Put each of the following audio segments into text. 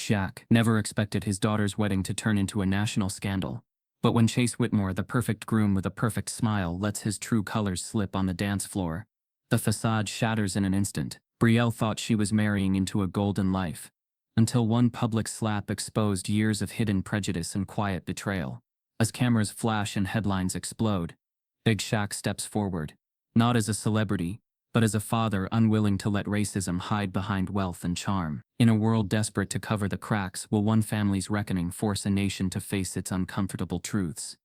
Shaq never expected his daughter's wedding to turn into a national scandal. But when Chase Whitmore, the perfect groom with a perfect smile, lets his true colors slip on the dance floor, the facade shatters in an instant. Brielle thought she was marrying into a golden life, until one public slap exposed years of hidden prejudice and quiet betrayal. As cameras flash and headlines explode, Big Shaq steps forward, not as a celebrity, but as a father unwilling to let racism hide behind wealth and charm. In a world desperate to cover the cracks, will one family's reckoning force a nation to face its uncomfortable truths?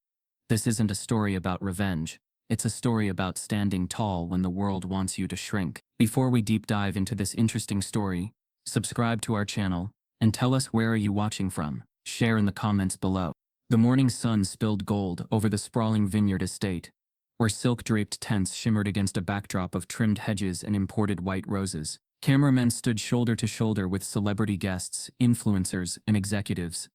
This isn't a story about revenge. It's a story about standing tall when the world wants you to shrink. Before we deep dive into this interesting story, subscribe to our channel, and tell us where are you watching from. Share in the comments below. The morning sun spilled gold over the sprawling vineyard estate, where silk-draped tents shimmered against a backdrop of trimmed hedges and imported white roses. Cameramen stood shoulder to shoulder with celebrity guests, influencers, and executives,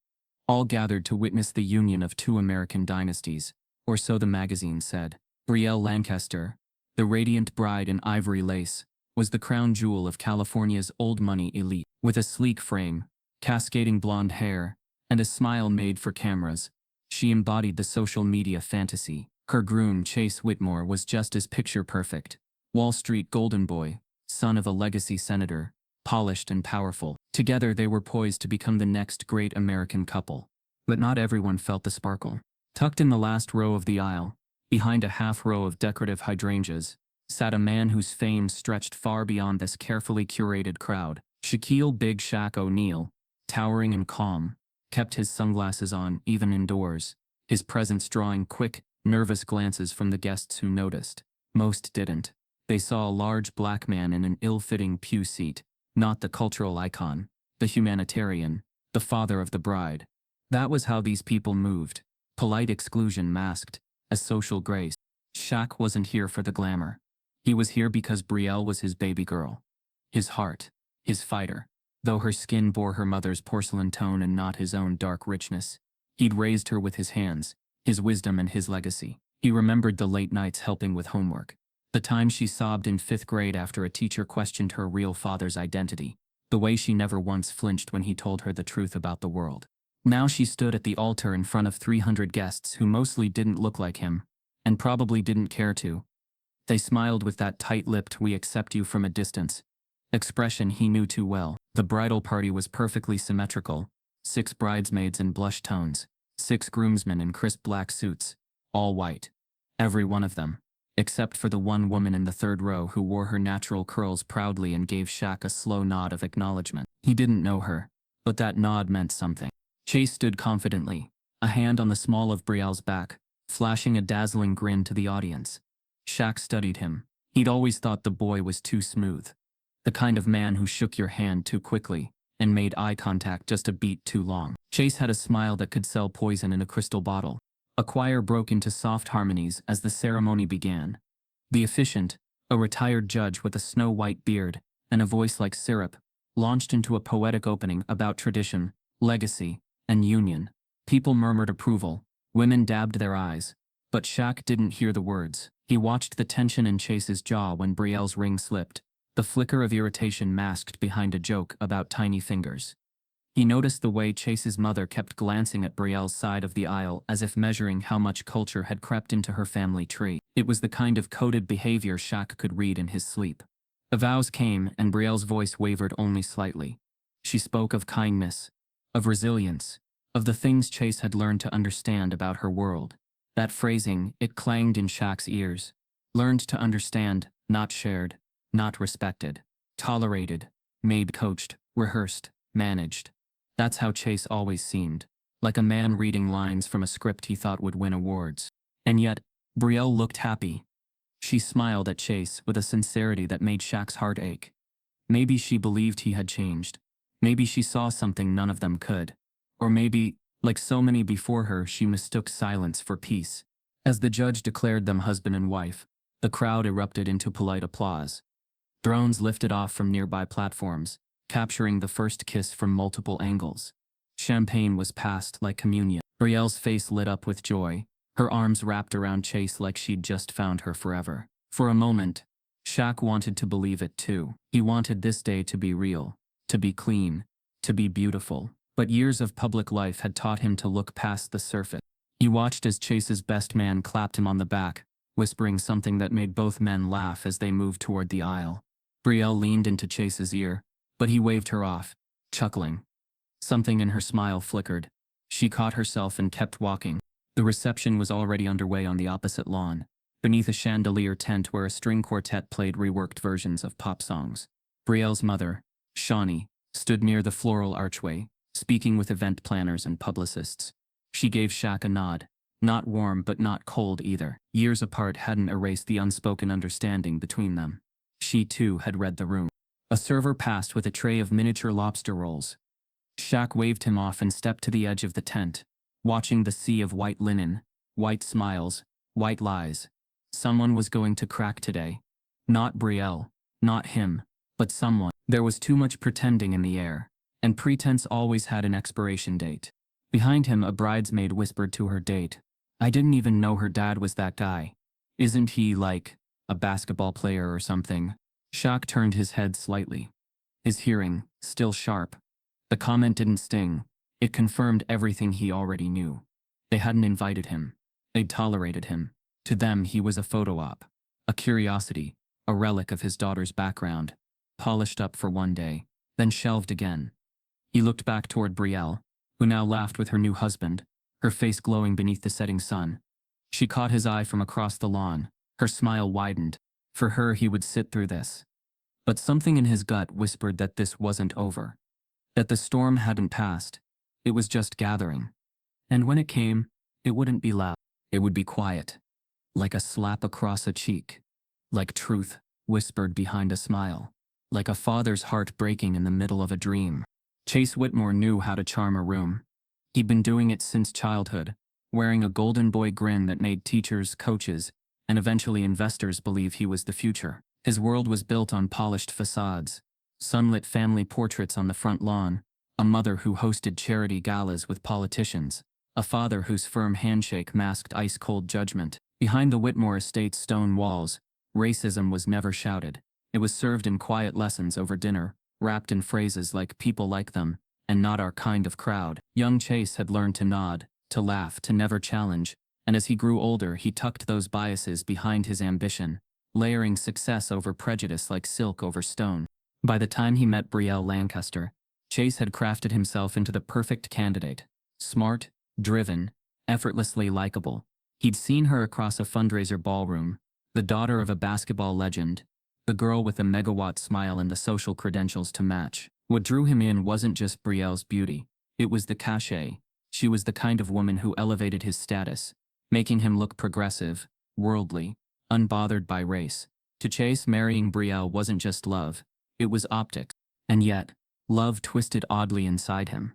all gathered to witness the union of two American dynasties, or so the magazine said. Brielle Lancaster, the radiant bride in ivory lace, was the crown jewel of California's old money elite. With a sleek frame, cascading blonde hair, and a smile made for cameras, she embodied the social media fantasy. Her groom, Chase Whitmore, was just as picture-perfect. Wall Street golden boy, son of a legacy senator, polished and powerful. Together they were poised to become the next great American couple. But not everyone felt the sparkle. Tucked in the last row of the aisle, behind a half row of decorative hydrangeas, sat a man whose fame stretched far beyond this carefully curated crowd. Shaquille Big Shaq O'Neal, towering and calm, kept his sunglasses on even indoors, his presence drawing quick, nervous glances from the guests who noticed. Most didn't. They saw a large black man in an ill-fitting pew seat, not the cultural icon, the humanitarian, the father of the bride. That was how these people moved, polite exclusion masked as social grace. Shaq wasn't here for the glamour. He was here because Brielle was his baby girl, his heart, his fighter. Though her skin bore her mother's porcelain tone and not his own dark richness, he'd raised her with his hands, his wisdom and his legacy. He remembered the late nights helping with homework, the time she sobbed in 5th grade after a teacher questioned her real father's identity, the way she never once flinched when he told her the truth about the world. Now she stood at the altar in front of 300 guests who mostly didn't look like him, and probably didn't care to. They smiled with that tight-lipped "we accept you from a distance" expression he knew too well. The bridal party was perfectly symmetrical, 6 bridesmaids in blush tones, 6 groomsmen in crisp black suits, all white. Every one of them, except for the one woman in the 3rd row who wore her natural curls proudly and gave Shaq a slow nod of acknowledgement. He didn't know her, but that nod meant something. Chase stood confidently, a hand on the small of Brielle's back, flashing a dazzling grin to the audience. Shaq studied him. He'd always thought the boy was too smooth. The kind of man who shook your hand too quickly and made eye contact just a beat too long. Chase had a smile that could sell poison in a crystal bottle. A choir broke into soft harmonies as the ceremony began. The officiant, a retired judge with a snow-white beard and a voice like syrup, launched into a poetic opening about tradition, legacy, and union. People murmured approval, women dabbed their eyes, but Shaq didn't hear the words. He watched the tension in Chase's jaw when Brielle's ring slipped, the flicker of irritation masked behind a joke about tiny fingers. He noticed the way Chase's mother kept glancing at Brielle's side of the aisle as if measuring how much culture had crept into her family tree. It was the kind of coded behavior Shaq could read in his sleep. The vows came and Brielle's voice wavered only slightly. She spoke of kindness, of resilience, of the things Chase had learned to understand about her world. That phrasing, it clanged in Shaq's ears. Learned to understand, not shared, not respected, tolerated, made, coached, rehearsed, managed. That's how Chase always seemed, like a man reading lines from a script he thought would win awards. And yet, Brielle looked happy. She smiled at Chase with a sincerity that made Shaq's heart ache. Maybe she believed he had changed. Maybe she saw something none of them could. Or maybe, like so many before her, she mistook silence for peace. As the judge declared them husband and wife, the crowd erupted into polite applause. Drones lifted off from nearby platforms, capturing the first kiss from multiple angles. Champagne was passed like communion. Brielle's face lit up with joy, her arms wrapped around Chase like she'd just found her forever. For a moment, Shaq wanted to believe it too. He wanted this day to be real, to be clean, to be beautiful. But years of public life had taught him to look past the surface. He watched as Chase's best man clapped him on the back, whispering something that made both men laugh as they moved toward the aisle. Brielle leaned into Chase's ear, but he waved her off, chuckling. Something in her smile flickered. She caught herself and kept walking. The reception was already underway on the opposite lawn, beneath a chandelier tent where a string quartet played reworked versions of pop songs. Brielle's mother, Shawnee, stood near the floral archway, speaking with event planners and publicists. She gave Shaq a nod, not warm but not cold either. Years apart hadn't erased the unspoken understanding between them. She too had read the room. A server passed with a tray of miniature lobster rolls. Shaq waved him off and stepped to the edge of the tent, watching the sea of white linen, white smiles, white lies. Someone was going to crack today. Not Brielle, not him, but someone. There was too much pretending in the air, and pretense always had an expiration date. Behind him, a bridesmaid whispered to her date, "I didn't even know her dad was that guy. Isn't he, like, a basketball player or something?" Shaq turned his head slightly. His hearing, still sharp. The comment didn't sting. It confirmed everything he already knew. They hadn't invited him. They'd tolerated him. To them, he was a photo op. A curiosity, a relic of his daughter's background. Polished up for one day, then shelved again. He looked back toward Brielle, who now laughed with her new husband, her face glowing beneath the setting sun. She caught his eye from across the lawn. Her smile widened. For her, he would sit through this. But something in his gut whispered that this wasn't over. That the storm hadn't passed. It was just gathering. And when it came, it wouldn't be loud. It would be quiet. Like a slap across a cheek. Like truth, whispered behind a smile. Like a father's heart breaking in the middle of a dream. Chase Whitmore knew how to charm a room. He'd been doing it since childhood, wearing a golden boy grin that made teachers, coaches, and eventually investors believe he was the future. His world was built on polished facades, sunlit family portraits on the front lawn, a mother who hosted charity galas with politicians, a father whose firm handshake masked ice-cold judgment. Behind the Whitmore estate's stone walls, racism was never shouted. It was served in quiet lessons over dinner, wrapped in phrases like "people like them," and "not our kind of crowd." Young Chase had learned to nod, to laugh, to never challenge, and as he grew older he tucked those biases behind his ambition, layering success over prejudice like silk over stone. By the time he met Brielle Lancaster, Chase had crafted himself into the perfect candidate. Smart, driven, effortlessly likable. He'd seen her across a fundraiser ballroom, the daughter of a basketball legend, the girl with a megawatt smile and the social credentials to match. What drew him in wasn't just Brielle's beauty. It was the cachet. She was the kind of woman who elevated his status, making him look progressive, worldly, unbothered by race. To Chase, marrying Brielle wasn't just love. It was optics. And yet, love twisted oddly inside him.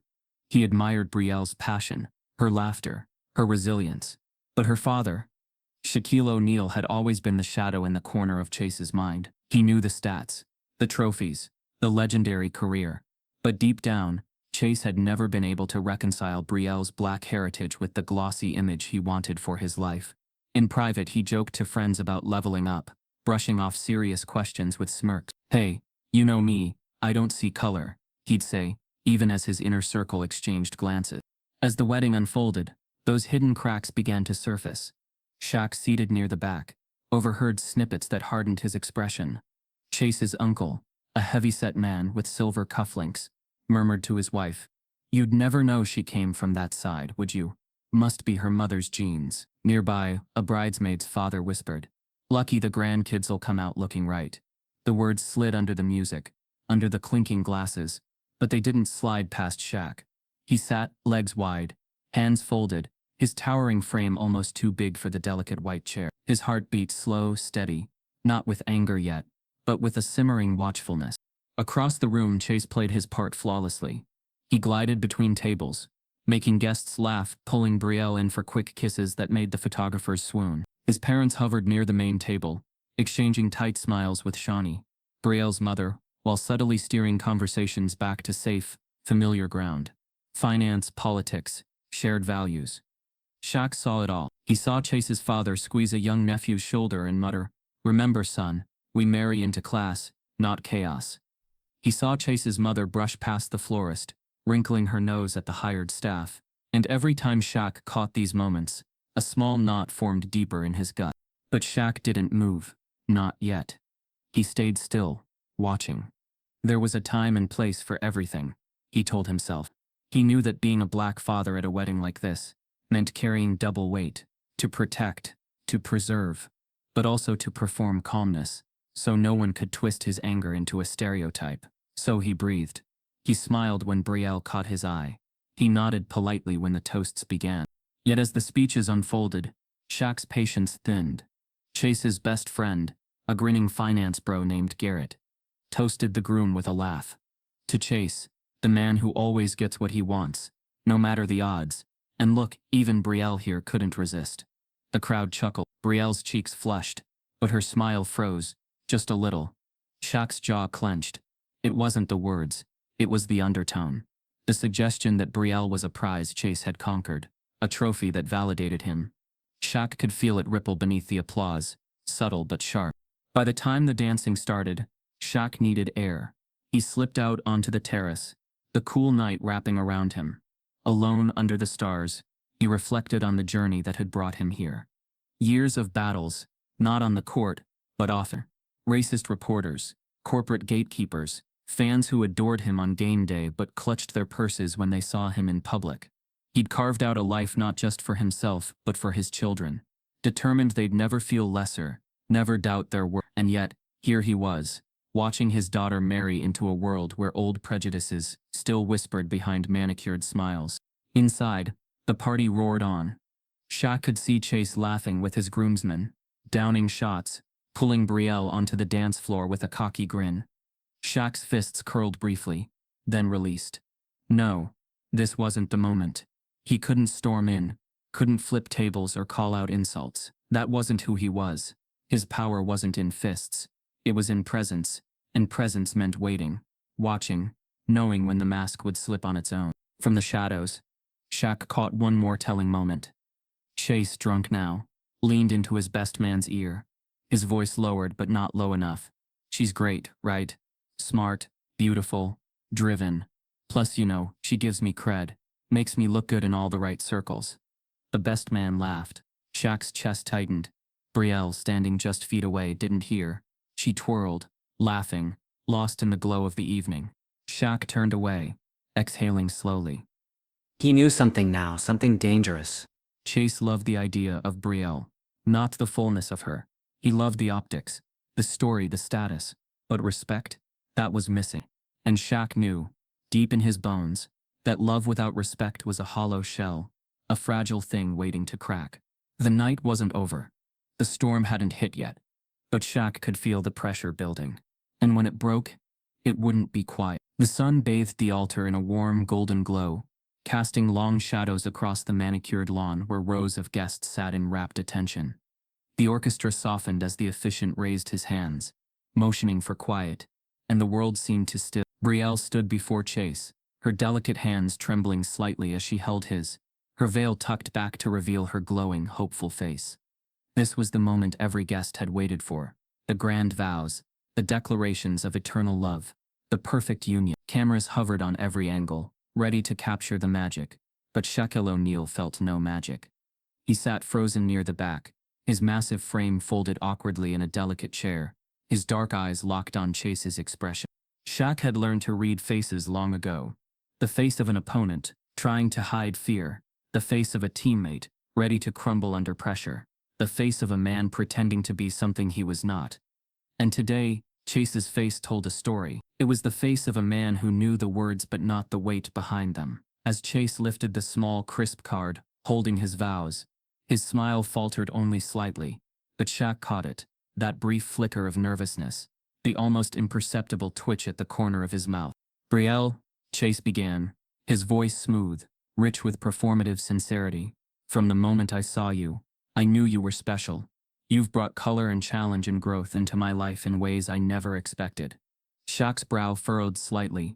He admired Brielle's passion, her laughter, her resilience. But her father, Shaquille O'Neal, had always been the shadow in the corner of Chase's mind. He knew the stats, the trophies, the legendary career. But deep down, Chase had never been able to reconcile Brielle's black heritage with the glossy image he wanted for his life. In private, he joked to friends about leveling up, brushing off serious questions with smirks. "Hey, you know me, I don't see color," he'd say, even as his inner circle exchanged glances. As the wedding unfolded, those hidden cracks began to surface. Shaq, seated near the back, overheard snippets that hardened his expression. Chase's uncle, a heavy-set man with silver cufflinks, murmured to his wife, "You'd never know she came from that side, would you? Must be her mother's genes." Nearby, a bridesmaid's father whispered, "Lucky the grandkids'll come out looking right." The words slid under the music, under the clinking glasses, but they didn't slide past Shaq. He sat, legs wide, hands folded, his towering frame almost too big for the delicate white chair. His heart beat slow, steady, not with anger yet, but with a simmering watchfulness. Across the room, Chase played his part flawlessly. He glided between tables, making guests laugh, pulling Brielle in for quick kisses that made the photographers swoon. His parents hovered near the main table, exchanging tight smiles with Shawnee, Brielle's mother, while subtly steering conversations back to safe, familiar ground. Finance, politics, shared values. Shaq saw it all. He saw Chase's father squeeze a young nephew's shoulder and mutter, "Remember, son, we marry into class, not chaos." He saw Chase's mother brush past the florist, wrinkling her nose at the hired staff. And every time Shaq caught these moments, a small knot formed deeper in his gut. But Shaq didn't move. Not yet. He stayed still, watching. There was a time and place for everything, he told himself. He knew that being a black father at a wedding like this meant carrying double weight, to protect, to preserve, but also to perform calmness, so no one could twist his anger into a stereotype. So he breathed. He smiled when Brielle caught his eye. He nodded politely when the toasts began. Yet as the speeches unfolded, Shaq's patience thinned. Chase's best friend, a grinning finance bro named Garrett, toasted the groom with a laugh. To Chase, the man who always gets what he wants, no matter the odds. And look, even Brielle here couldn't resist. The crowd chuckled. Brielle's cheeks flushed, but her smile froze, just a little. Shaq's jaw clenched. It wasn't the words, it was the undertone. The suggestion that Brielle was a prize Chase had conquered, a trophy that validated him. Shaq could feel it ripple beneath the applause, subtle but sharp. By the time the dancing started, Shaq needed air. He slipped out onto the terrace, the cool night wrapping around him. Alone under the stars, he reflected on the journey that had brought him here. Years of battles, not on the court, but off. Racist reporters, corporate gatekeepers, fans who adored him on game day but clutched their purses when they saw him in public. He'd carved out a life not just for himself but for his children, determined they'd never feel lesser, never doubt their worth. And yet, here he was, watching his daughter marry into a world where old prejudices still whispered behind manicured smiles. Inside, the party roared on. Shaq could see Chase laughing with his groomsmen, downing shots, pulling Brielle onto the dance floor with a cocky grin. Shaq's fists curled briefly, then released. No, this wasn't the moment. He couldn't storm in, couldn't flip tables or call out insults. That wasn't who he was. His power wasn't in fists. It was in presence, and presence meant waiting, watching, knowing when the mask would slip on its own. From the shadows, Shaq caught one more telling moment. Chase, drunk now, leaned into his best man's ear. His voice lowered but not low enough. She's great, right? Smart, beautiful, driven. Plus, you know, she gives me cred, makes me look good in all the right circles. The best man laughed. Shaq's chest tightened. Brielle, standing just feet away, didn't hear. She twirled, laughing, lost in the glow of the evening. Shaq turned away, exhaling slowly. He knew something now, something dangerous. Chase loved the idea of Brielle, not the fullness of her. He loved the optics, the story, the status, but respect, that was missing. And Shaq knew, deep in his bones, that love without respect was a hollow shell, a fragile thing waiting to crack. The night wasn't over. The storm hadn't hit yet, but Shaq could feel the pressure building. And when it broke, it wouldn't be quiet. The sun bathed the altar in a warm golden glow, casting long shadows across the manicured lawn where rows of guests sat in rapt attention. The orchestra softened as the officiant raised his hands, motioning for quiet, and the world seemed to still. Brielle stood before Chase, her delicate hands trembling slightly as she held his, her veil tucked back to reveal her glowing, hopeful face. This was the moment every guest had waited for, the grand vows, the declarations of eternal love, the perfect union. Cameras hovered on every angle, ready to capture the magic, but Shaquille O'Neal felt no magic. He sat frozen near the back, his massive frame folded awkwardly in a delicate chair, his dark eyes locked on Chase's expression. Shaq had learned to read faces long ago. The face of an opponent, trying to hide fear, the face of a teammate, ready to crumble under pressure, the face of a man pretending to be something he was not. And today, Chase's face told a story. It was the face of a man who knew the words but not the weight behind them. As Chase lifted the small, crisp card, holding his vows, his smile faltered only slightly, but Shaq caught it, that brief flicker of nervousness, the almost imperceptible twitch at the corner of his mouth. Brielle, Chase began, his voice smooth, rich with performative sincerity. From the moment I saw you, I knew you were special. You've brought color and challenge and growth into my life in ways I never expected. Shaq's brow furrowed slightly.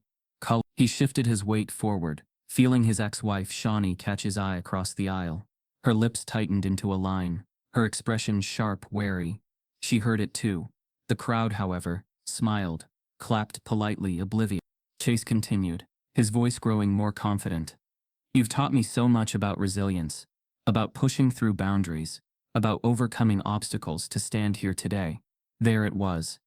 He shifted his weight forward, feeling his ex-wife Shawnee catch his eye across the aisle. Her lips tightened into a line, her expression sharp, wary. She heard it too. The crowd, however, smiled, clapped politely, oblivious. Chase continued, his voice growing more confident. "You've taught me so much about resilience, about pushing through boundaries, about overcoming obstacles to stand here today." There it was.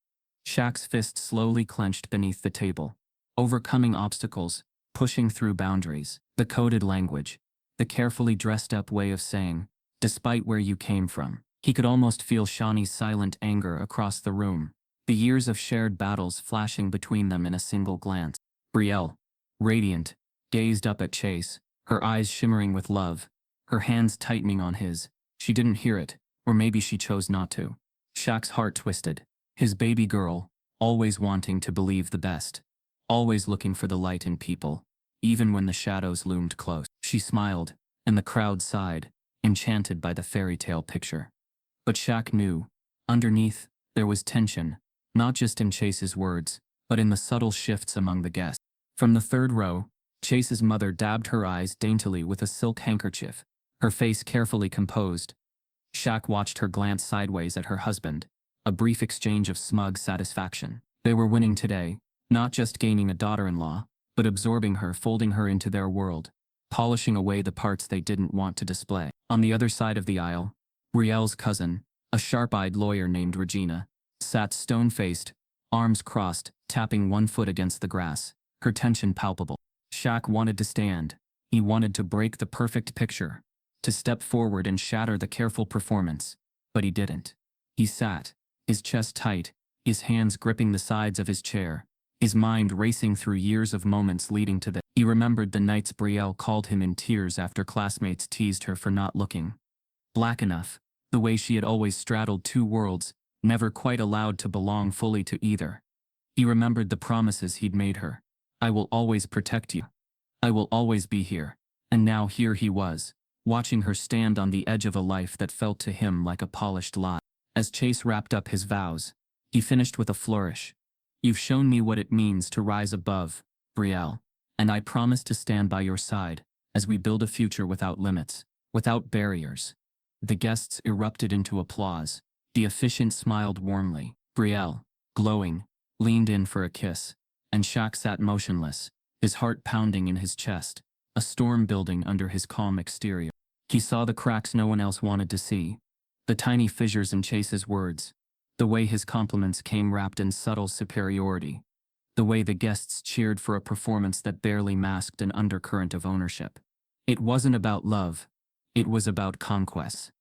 Shaq's fist slowly clenched beneath the table. Overcoming obstacles, pushing through boundaries, the coded language, the carefully dressed up way of saying, "Despite where you came from." He could almost feel Shawnee's silent anger across the room, the years of shared battles flashing between them in a single glance. Brielle, radiant, gazed up at Chase, her eyes shimmering with love, her hands tightening on his. She didn't hear it, or maybe she chose not to. Shaq's heart twisted. His baby girl, always wanting to believe the best, always looking for the light in people, even when the shadows loomed close. She smiled, and the crowd sighed, enchanted by the fairy tale picture. But Shaq knew, underneath, there was tension, not just in Chase's words, but in the subtle shifts among the guests. From the third row, Chase's mother dabbed her eyes daintily with a silk handkerchief, her face carefully composed. Shaq watched her glance sideways at her husband, a brief exchange of smug satisfaction. They were winning today, not just gaining a daughter-in-law, but absorbing her, folding her into their world, polishing away the parts they didn't want to display. On the other side of the aisle, Brielle's cousin, a sharp-eyed lawyer named Regina, sat stone-faced, arms crossed, tapping one foot against the grass, her tension palpable. Shaq wanted to stand. He wanted to break the perfect picture, to step forward and shatter the careful performance, but he didn't. He sat, his chest tight, his hands gripping the sides of his chair, his mind racing through years of moments leading to the. He remembered the nights Brielle called him in tears after classmates teased her for not looking black enough, the way she had always straddled two worlds, never quite allowed to belong fully to either. He remembered the promises he'd made her. "I will always protect you. I will always be here." And now here he was, watching her stand on the edge of a life that felt to him like a polished lie. As Chase wrapped up his vows, he finished with a flourish. "You've shown me what it means to rise above, Brielle, and I promise to stand by your side as we build a future without limits, without barriers." The guests erupted into applause. The officiant smiled warmly. Brielle, glowing, leaned in for a kiss, and Shaq sat motionless, his heart pounding in his chest, a storm building under his calm exterior. He saw the cracks no one else wanted to see, the tiny fissures in Chase's words, the way his compliments came wrapped in subtle superiority, the way the guests cheered for a performance that barely masked an undercurrent of ownership. It wasn't about love. It was about conquest.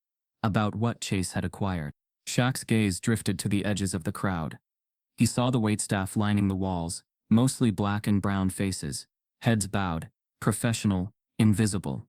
About what Chase had acquired. Shaq's gaze drifted to the edges of the crowd. He saw the waitstaff lining the walls, mostly black and brown faces, heads bowed, professional, invisible.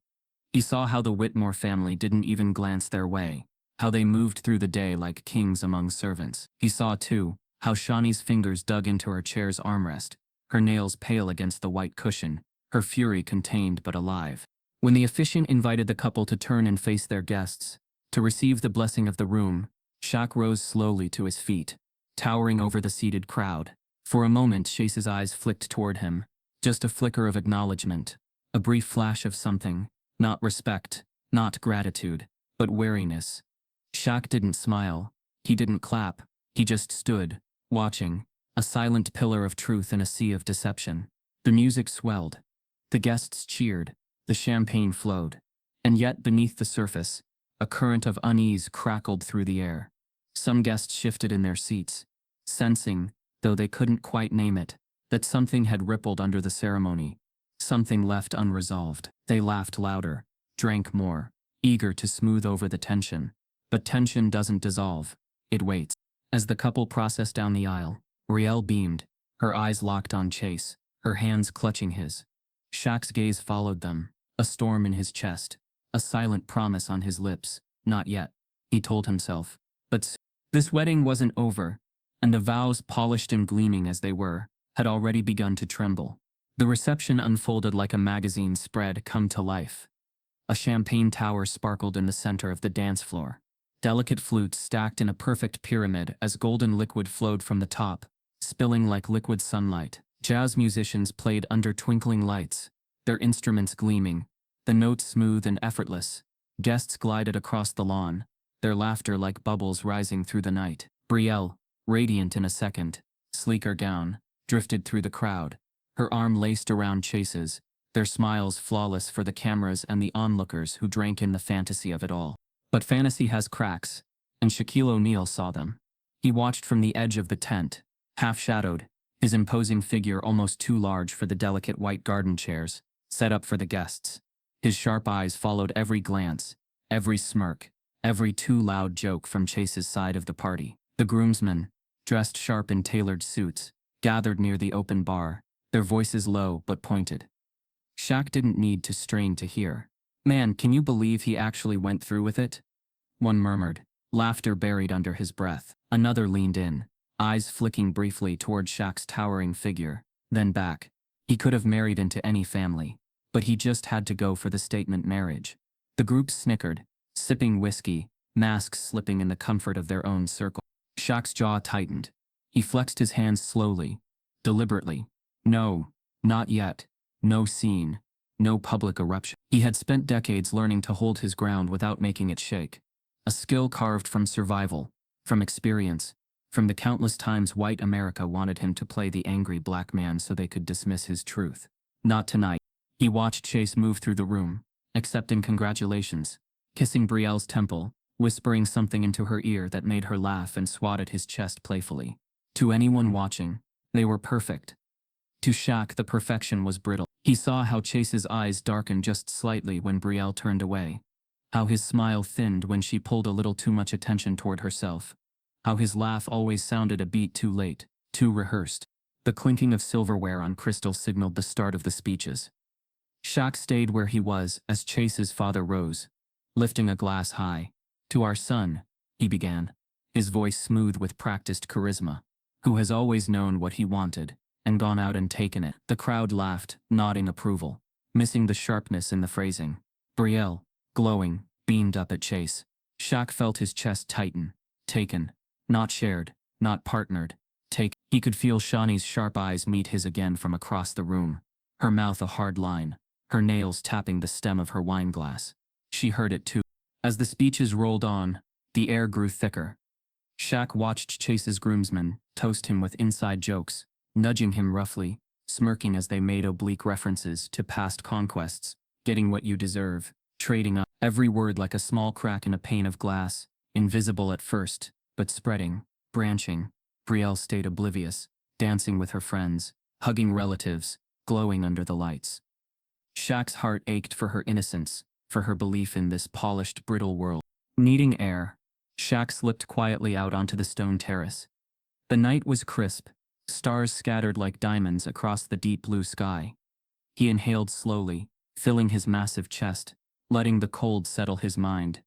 He saw how the Whitmore family didn't even glance their way, how they moved through the day like kings among servants. He saw, too, how Shawnee's fingers dug into her chair's armrest, her nails pale against the white cushion, her fury contained but alive. When the officiant invited the couple to turn and face their guests, to receive the blessing of the room, Shaq rose slowly to his feet, towering over the seated crowd. For a moment Chase's eyes flicked toward him, just a flicker of acknowledgement, a brief flash of something, not respect, not gratitude, but wariness. Shaq didn't smile, he didn't clap, he just stood, watching, a silent pillar of truth in a sea of deception. The music swelled, the guests cheered, the champagne flowed, and yet beneath the surface, a current of unease crackled through the air. Some guests shifted in their seats, sensing, though they couldn't quite name it, that something had rippled under the ceremony, something left unresolved. They laughed louder, drank more, eager to smooth over the tension. But tension doesn't dissolve, it waits. As the couple processed down the aisle, Brielle beamed, her eyes locked on Chase, her hands clutching his. Shaq's gaze followed them, a storm in his chest, a silent promise on his lips. Not yet, he told himself. But this wedding wasn't over, and the vows, polished and gleaming as they were, had already begun to tremble. The reception unfolded like a magazine spread come to life. A champagne tower sparkled in the center of the dance floor. Delicate flutes stacked in a perfect pyramid as golden liquid flowed from the top, spilling like liquid sunlight. Jazz musicians played under twinkling lights, their instruments gleaming, the notes smooth and effortless. Guests glided across the lawn, their laughter like bubbles rising through the night. Brielle, radiant in a second, sleeker gown, drifted through the crowd, her arm laced around Chase's, their smiles flawless for the cameras and the onlookers who drank in the fantasy of it all. But fantasy has cracks, and Shaquille O'Neal saw them. He watched from the edge of the tent, half-shadowed, his imposing figure almost too large for the delicate white garden chairs, set up for the guests. His sharp eyes followed every glance, every smirk, every too loud joke from Chase's side of the party. The groomsmen, dressed sharp in tailored suits, gathered near the open bar, their voices low but pointed. Shaq didn't need to strain to hear. "Man, can you believe he actually went through with it?" One murmured, laughter buried under his breath. Another leaned in, eyes flicking briefly toward Shaq's towering figure, then back. He could have married into any family, but he just had to go for the statement marriage. The group snickered, sipping whiskey, masks slipping in the comfort of their own circle. Shaq's jaw tightened. He flexed his hands slowly, deliberately. No, not yet. No scene. No public eruption. He had spent decades learning to hold his ground without making it shake. A skill carved from survival, from experience, from the countless times white America wanted him to play the angry black man so they could dismiss his truth. Not tonight. He watched Chase move through the room, accepting congratulations, kissing Brielle's temple, whispering something into her ear that made her laugh and swatted his chest playfully. To anyone watching, they were perfect. To Shaq, the perfection was brittle. He saw how Chase's eyes darkened just slightly when Brielle turned away, how his smile thinned when she pulled a little too much attention toward herself, how his laugh always sounded a beat too late, too rehearsed. The clinking of silverware on crystal signaled the start of the speeches. Shaq stayed where he was as Chase's father rose, lifting a glass high. "To our son," he began, his voice smooth with practiced charisma, "who has always known what he wanted and gone out and taken it." The crowd laughed, nodding approval, missing the sharpness in the phrasing. Brielle, glowing, beamed up at Chase. Shaq felt his chest tighten. Taken. Not shared, not partnered. He could feel Shawnee's sharp eyes meet his again from across the room, her mouth a hard line, her nails tapping the stem of her wine glass. She heard it too. As the speeches rolled on, the air grew thicker. Shaq watched Chase's groomsmen toast him with inside jokes, nudging him roughly, smirking as they made oblique references to past conquests, getting what you deserve, trading up, every word like a small crack in a pane of glass, invisible at first, but spreading, branching. Brielle stayed oblivious, dancing with her friends, hugging relatives, glowing under the lights. Shaq's heart ached for her innocence, for her belief in this polished, brittle world. Needing air, Shaq slipped quietly out onto the stone terrace. The night was crisp, stars scattered like diamonds across the deep blue sky. He inhaled slowly, filling his massive chest, letting the cold settle his mind.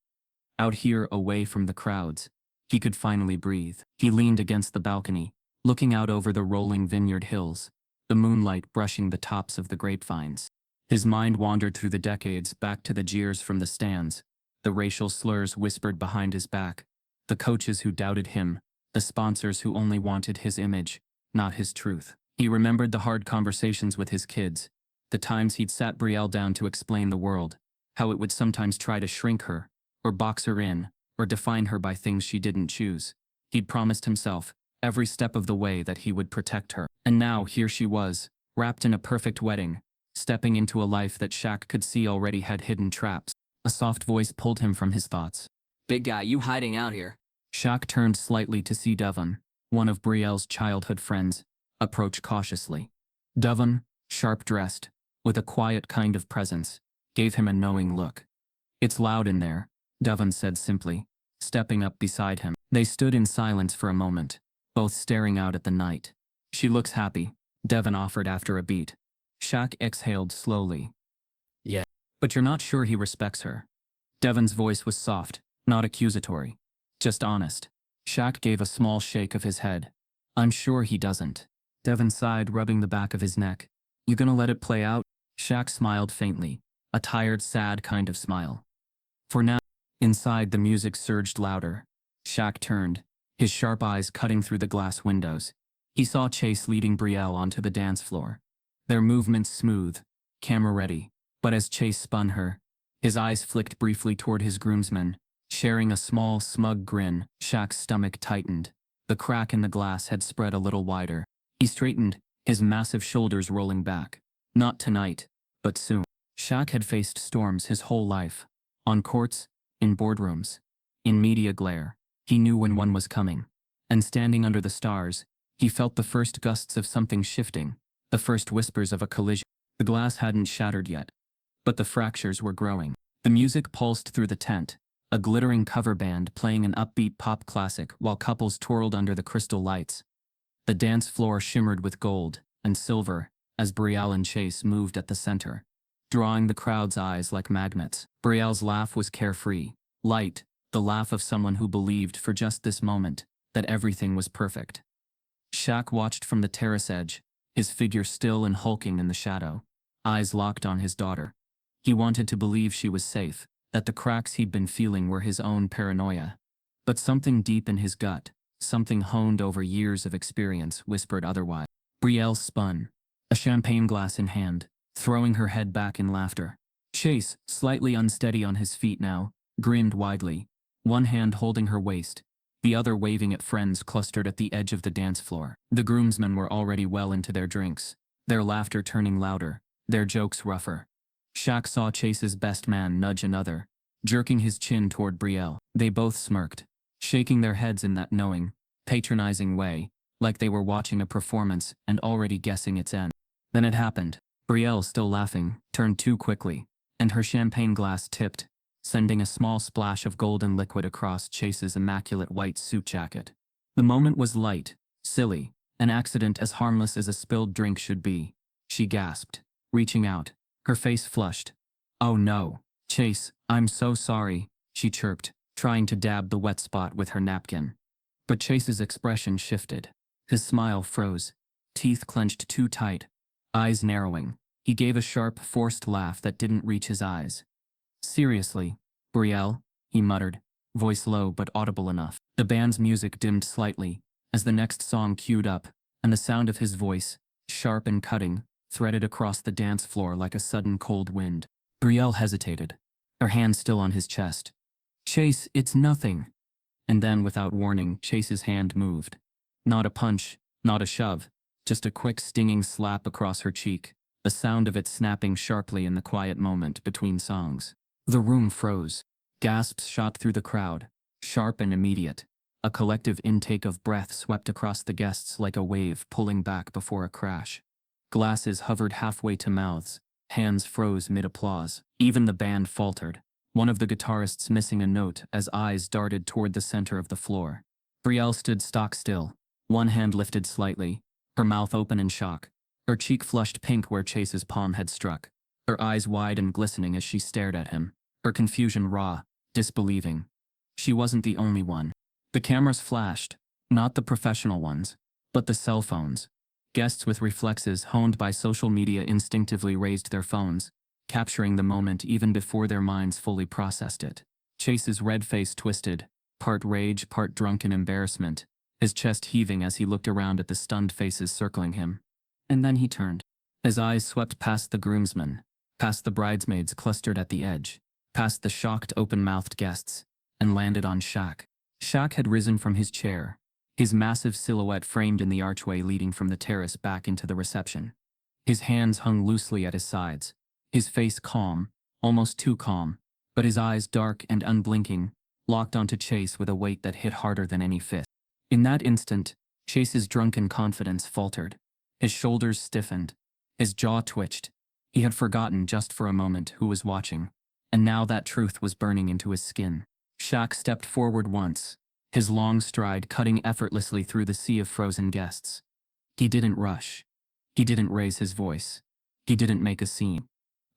Out here, away from the crowds, he could finally breathe. He leaned against the balcony, looking out over the rolling vineyard hills, the moonlight brushing the tops of the grapevines. His mind wandered through the decades back to the jeers from the stands, the racial slurs whispered behind his back, the coaches who doubted him, the sponsors who only wanted his image, not his truth. He remembered the hard conversations with his kids, the times he'd sat Brielle down to explain the world, how it would sometimes try to shrink her, or box her in, or define her by things she didn't choose. He'd promised himself, every step of the way, that he would protect her. And now here she was, wrapped in a perfect wedding, stepping into a life that Shaq could see already had hidden traps. A soft voice pulled him from his thoughts. "Big guy, you hiding out here?" Shaq turned slightly to see Devon, one of Brielle's childhood friends, approach cautiously. Devon, sharp-dressed, with a quiet kind of presence, gave him a knowing look. "It's loud in there," Devon said simply, stepping up beside him. They stood in silence for a moment, both staring out at the night. "She looks happy," Devon offered after a beat. Shaq exhaled slowly. "Yeah." "But you're not sure he respects her?" Devon's voice was soft, not accusatory, just honest. Shaq gave a small shake of his head. "I'm sure he doesn't." Devon sighed, rubbing the back of his neck. "You gonna let it play out?" Shaq smiled faintly, a tired, sad kind of smile. "For now." Inside, the music surged louder. Shaq turned, his sharp eyes cutting through the glass windows. He saw Chase leading Brielle onto the dance floor, their movements smooth, camera-ready. But as Chase spun her, his eyes flicked briefly toward his groomsmen, sharing a small, smug grin. Shaq's stomach tightened. The crack in the glass had spread a little wider. He straightened, his massive shoulders rolling back. Not tonight, but soon. Shaq had faced storms his whole life. On courts, in boardrooms, in media glare. He knew when one was coming. And standing under the stars, he felt the first gusts of something shifting, the first whispers of a collision. The glass hadn't shattered yet, but the fractures were growing. The music pulsed through the tent, a glittering cover band playing an upbeat pop classic while couples twirled under the crystal lights. The dance floor shimmered with gold and silver as Brielle and Chase moved at the center, drawing the crowd's eyes like magnets. Brielle's laugh was carefree, light, the laugh of someone who believed for just this moment that everything was perfect. Shaq watched from the terrace edge, his figure still and hulking in the shadow, eyes locked on his daughter. He wanted to believe she was safe, that the cracks he'd been feeling were his own paranoia. But something deep in his gut, something honed over years of experience, whispered otherwise. Brielle spun, a champagne glass in hand, throwing her head back in laughter. Chase, slightly unsteady on his feet now, grinned widely, one hand holding her waist, the other waving at friends clustered at the edge of the dance floor. The groomsmen were already well into their drinks, their laughter turning louder, their jokes rougher. Shaq saw Chase's best man nudge another, jerking his chin toward Brielle. They both smirked, shaking their heads in that knowing, patronizing way, like they were watching a performance and already guessing its end. Then it happened. Brielle, still laughing, turned too quickly, and her champagne glass tipped, sending a small splash of golden liquid across Chase's immaculate white suit jacket. The moment was light, silly, an accident as harmless as a spilled drink should be. She gasped, reaching out, her face flushed. "Oh no, Chase, I'm so sorry," she chirped, trying to dab the wet spot with her napkin. But Chase's expression shifted. His smile froze, teeth clenched too tight, eyes narrowing. He gave a sharp, forced laugh that didn't reach his eyes. "Seriously, Brielle," he muttered, voice low but audible enough. The band's music dimmed slightly as the next song queued up, and the sound of his voice, sharp and cutting, threaded across the dance floor like a sudden cold wind. Brielle hesitated, her hand still on his chest. "Chase, it's nothing." And then, without warning, Chase's hand moved. Not a punch, not a shove, just a quick stinging slap across her cheek, the sound of it snapping sharply in the quiet moment between songs. The room froze. Gasps shot through the crowd, sharp and immediate. A collective intake of breath swept across the guests like a wave pulling back before a crash. Glasses hovered halfway to mouths, hands froze mid-applause. Even the band faltered, one of the guitarists missing a note as eyes darted toward the center of the floor. Brielle stood stock still, one hand lifted slightly, her mouth open in shock, her cheek flushed pink where Chase's palm had struck, her eyes wide and glistening as she stared at him, her confusion raw, disbelieving. She wasn't the only one. The cameras flashed, not the professional ones, but the cell phones. Guests with reflexes honed by social media instinctively raised their phones, capturing the moment even before their minds fully processed it. Chase's red face twisted, part rage, part drunken embarrassment, his chest heaving as he looked around at the stunned faces circling him. And then he turned. His eyes swept past the groomsmen, past the bridesmaids clustered at the edge, past the shocked, open-mouthed guests, and landed on Shaq. Shaq had risen from his chair, his massive silhouette framed in the archway leading from the terrace back into the reception. His hands hung loosely at his sides, his face calm, almost too calm, but his eyes dark and unblinking, locked onto Chase with a weight that hit harder than any fist. In that instant, Chase's drunken confidence faltered. His shoulders stiffened, his jaw twitched. He had forgotten just for a moment who was watching, and now that truth was burning into his skin. Shaq stepped forward once, his long stride cutting effortlessly through the sea of frozen guests. He didn't rush. He didn't raise his voice. He didn't make a scene.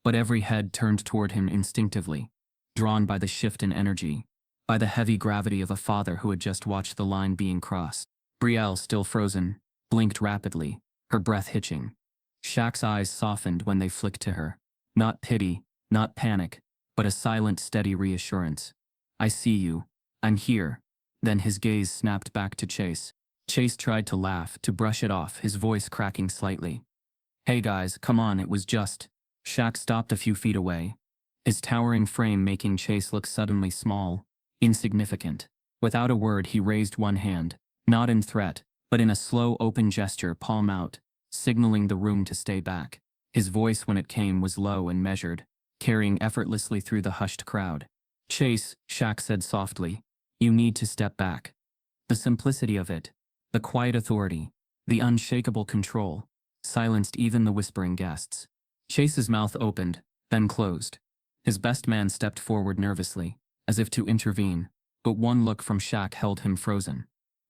But every head turned toward him instinctively, drawn by the shift in energy, by the heavy gravity of a father who had just watched the line being crossed. Brielle, still frozen, blinked rapidly, her breath hitching. Shaq's eyes softened when they flicked to her. Not pity, not panic, but a silent, steady reassurance. "I see you. I'm here." Then his gaze snapped back to Chase. Chase tried to laugh, to brush it off, his voice cracking slightly. "Hey guys, come on, it was just..." Shaq stopped a few feet away, his towering frame making Chase look suddenly small, insignificant. Without a word, he raised one hand, not in threat, but in a slow, open gesture, palm out, signaling the room to stay back. His voice when it came was low and measured, carrying effortlessly through the hushed crowd. Chase, Shaq said softly, you need to step back. The simplicity of it, the quiet authority, the unshakable control, silenced even the whispering guests. Chase's mouth opened, then closed. His best man stepped forward nervously, as if to intervene, but one look from Shaq held him frozen.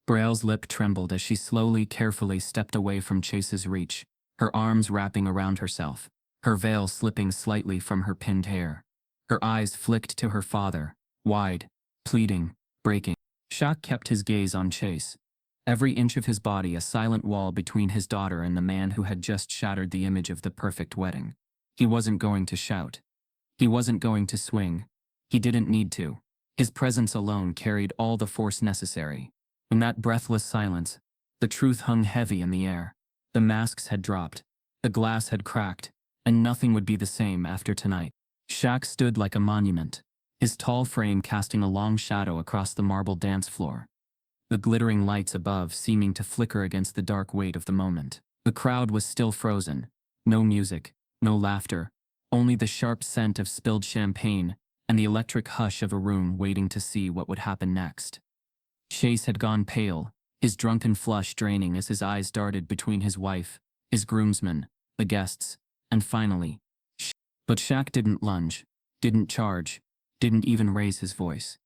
Brielle's lip trembled as she slowly, carefully stepped away from Chase's reach, her arms wrapping around herself, her veil slipping slightly from her pinned hair. Her eyes flicked to her father, wide, pleading, breaking. Shaq kept his gaze on Chase, every inch of his body a silent wall between his daughter and the man who had just shattered the image of the perfect wedding. He wasn't going to shout. He wasn't going to swing. He didn't need to. His presence alone carried all the force necessary. In that breathless silence, the truth hung heavy in the air. The masks had dropped, the glass had cracked, and nothing would be the same after tonight. Shaq stood like a monument, his tall frame casting a long shadow across the marble dance floor, the glittering lights above seeming to flicker against the dark weight of the moment. The crowd was still frozen. No music, no laughter, only the sharp scent of spilled champagne and the electric hush of a room waiting to see what would happen next. Chase had gone pale, his drunken flush draining as his eyes darted between his wife, his groomsmen, the guests, and finally, but Shaq didn't lunge, didn't charge, didn't even raise his voice.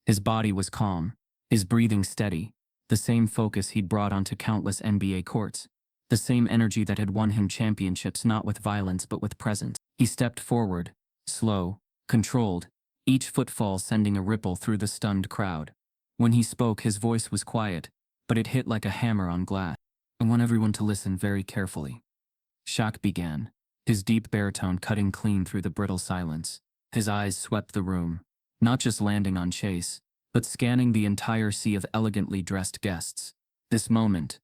His body was calm, his breathing steady, the same focus he'd brought onto countless NBA courts, the same energy that had won him championships not with violence but with presence. He stepped forward, slow, controlled, each footfall sending a ripple through the stunned crowd. When he spoke, his voice was quiet, but it hit like a hammer on glass. I want everyone to listen very carefully. Shaq began, his deep baritone cutting clean through the brittle silence. His eyes swept the room, not just landing on Chase, but scanning the entire sea of elegantly dressed guests. This moment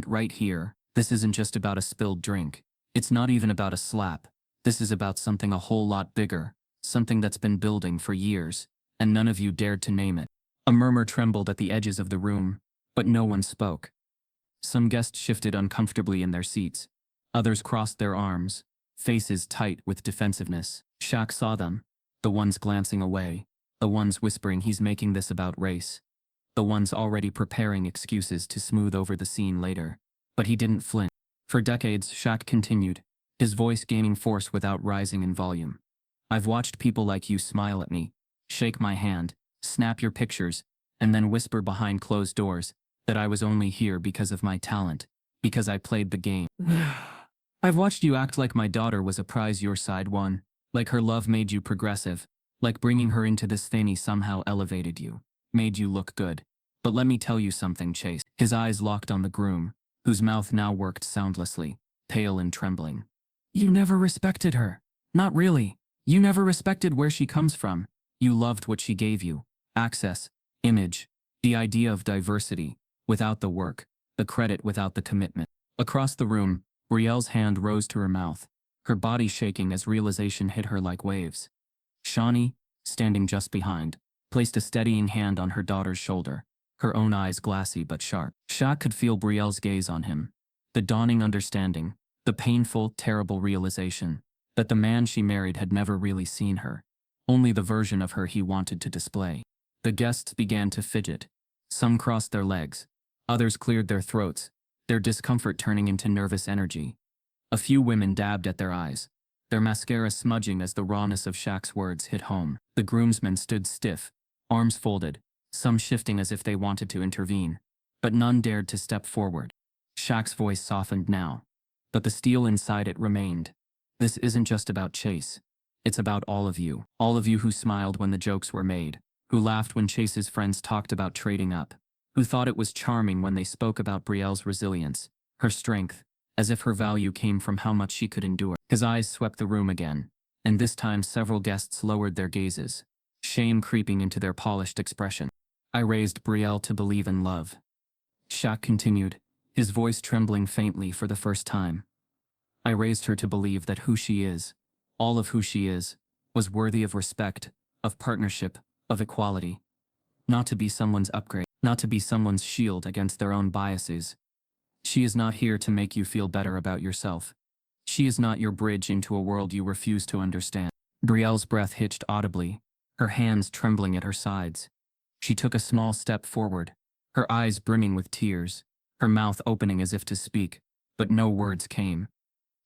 right here, this isn't just about a spilled drink. It's not even about a slap. This is about something a whole lot bigger, something that's been building for years, and none of you dared to name it. A murmur trembled at the edges of the room, but no one spoke. Some guests shifted uncomfortably in their seats. Others crossed their arms, faces tight with defensiveness. Shaq saw them, the ones glancing away, the ones whispering he's making this about race, the ones already preparing excuses to smooth over the scene later. But he didn't flinch. For decades, Shaq continued, his voice gaining force without rising in volume. I've watched people like you smile at me, shake my hand, snap your pictures, and then whisper behind closed doors that I was only here because of my talent, because I played the game. I've watched you act like my daughter was a prize your side won, like her love made you progressive, like bringing her into this thing somehow elevated you, made you look good. But let me tell you something, Chase. His eyes locked on the groom, whose mouth now worked soundlessly, pale and trembling. You never respected her. Not really. You never respected where she comes from. You loved what she gave you. Access, image, the idea of diversity, without the work, the credit without the commitment. Across the room, Brielle's hand rose to her mouth, her body shaking as realization hit her like waves. Shawnee, standing just behind, placed a steadying hand on her daughter's shoulder, her own eyes glassy but sharp. Shaq could feel Brielle's gaze on him, the dawning understanding, the painful, terrible realization that the man she married had never really seen her, only the version of her he wanted to display. The guests began to fidget. Some crossed their legs, others cleared their throats, their discomfort turning into nervous energy. A few women dabbed at their eyes, their mascara smudging as the rawness of Shaq's words hit home. The groomsmen stood stiff, arms folded, some shifting as if they wanted to intervene, but none dared to step forward. Shaq's voice softened now, but the steel inside it remained. This isn't just about Chase. It's about all of you who smiled when the jokes were made, who laughed when Chase's friends talked about trading up, who thought it was charming when they spoke about Brielle's resilience, her strength, as if her value came from how much she could endure. His eyes swept the room again, and this time several guests lowered their gazes, shame creeping into their polished expression. I raised Brielle to believe in love. Shaq continued, his voice trembling faintly for the first time. I raised her to believe that who she is, all of who she is, was worthy of respect, of partnership, of equality. Not to be someone's upgrade, not to be someone's shield against their own biases. She is not here to make you feel better about yourself. She is not your bridge into a world you refuse to understand. Brielle's breath hitched audibly, her hands trembling at her sides. She took a small step forward, her eyes brimming with tears, her mouth opening as if to speak, but no words came.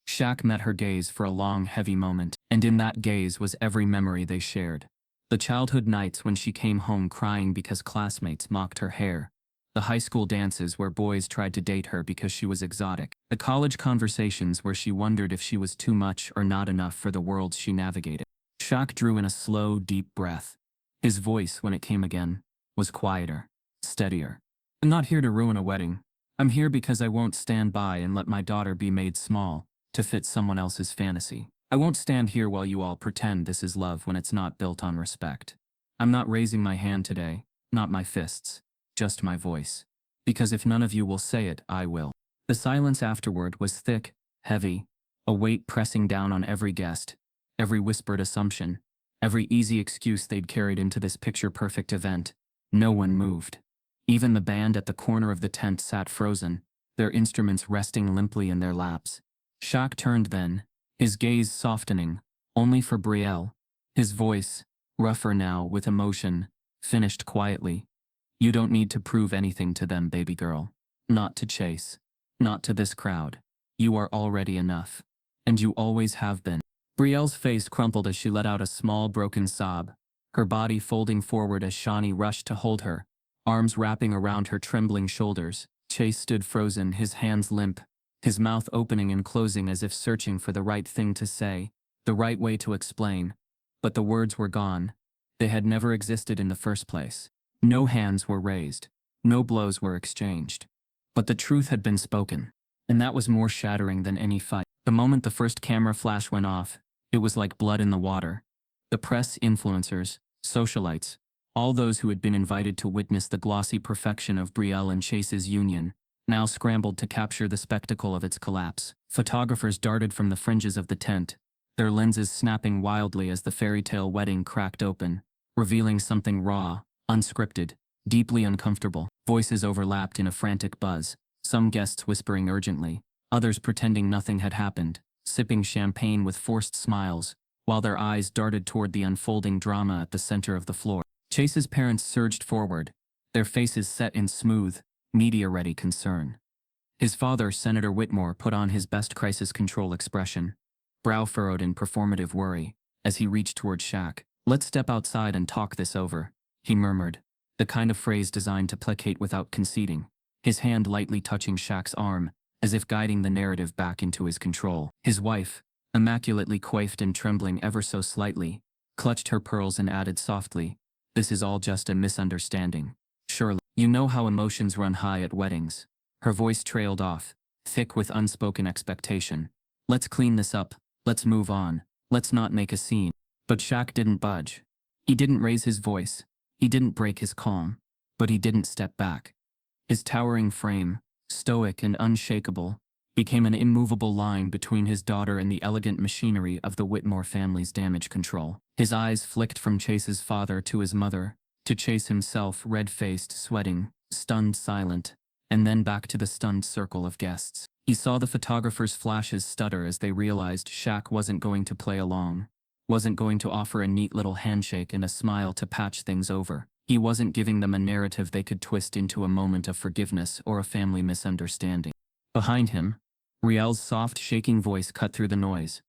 Shaq met her gaze for a long, heavy moment, and in that gaze was every memory they shared. The childhood nights when she came home crying because classmates mocked her hair. The high school dances where boys tried to date her because she was exotic. The college conversations where she wondered if she was too much or not enough for the worlds she navigated. Shaq drew in a slow, deep breath. His voice, when it came again, was quieter, steadier. I'm not here to ruin a wedding. I'm here because I won't stand by and let my daughter be made small to fit someone else's fantasy. I won't stand here while you all pretend this is love when it's not built on respect. I'm not raising my hand today, not my fists, just my voice. Because if none of you will say it, I will. The silence afterward was thick, heavy, a weight pressing down on every guest, every whispered assumption, every easy excuse they'd carried into this picture-perfect event. No one moved. Even the band at the corner of the tent sat frozen, their instruments resting limply in their laps. Shaq turned then, his gaze softening, only for Brielle. His voice, rougher now with emotion, finished quietly. You don't need to prove anything to them, baby girl. Not to Chase. Not to this crowd. You are already enough. And you always have been. Brielle's face crumpled as she let out a small broken sob, her body folding forward as Shawnee rushed to hold her, arms wrapping around her trembling shoulders. Chase stood frozen, his hands limp, his mouth opening and closing as if searching for the right thing to say, the right way to explain. But the words were gone. They had never existed in the first place. No hands were raised. No blows were exchanged. But the truth had been spoken. And that was more shattering than any fight. The moment the first camera flash went off, it was like blood in the water. The press, influencers, socialites, all those who had been invited to witness the glossy perfection of Brielle and Chase's union, now scrambled to capture the spectacle of its collapse. Photographers darted from the fringes of the tent, their lenses snapping wildly as the fairy tale wedding cracked open, revealing something raw, unscripted, deeply uncomfortable. Voices overlapped in a frantic buzz, some guests whispering urgently, others pretending nothing had happened, sipping champagne with forced smiles, while their eyes darted toward the unfolding drama at the center of the floor. Chase's parents surged forward, their faces set in smooth, media-ready concern. His father, Senator Whitmore, put on his best crisis control expression, brow furrowed in performative worry, as he reached toward Shaq. Let's step outside and talk this over, he murmured, the kind of phrase designed to placate without conceding, his hand lightly touching Shaq's arm, as if guiding the narrative back into his control. His wife, immaculately coiffed and trembling ever so slightly, clutched her pearls and added softly, "This is all just a misunderstanding. Surely, you know how emotions run high at weddings." Her voice trailed off, thick with unspoken expectation. "Let's clean this up, let's move on, let's not make a scene." But Shaq didn't budge. He didn't raise his voice, he didn't break his calm, but he didn't step back. His towering frame, stoic and unshakable, became an immovable line between his daughter and the elegant machinery of the Whitmore family's damage control. His eyes flicked from Chase's father to his mother, to Chase himself, red-faced, sweating, stunned, silent, and then back to the stunned circle of guests. He saw the photographers' flashes stutter as they realized Shaq wasn't going to play along, wasn't going to offer a neat little handshake and a smile to patch things over. He wasn't giving them a narrative they could twist into a moment of forgiveness or a family misunderstanding. Behind him, Riel's soft, shaking voice cut through the noise.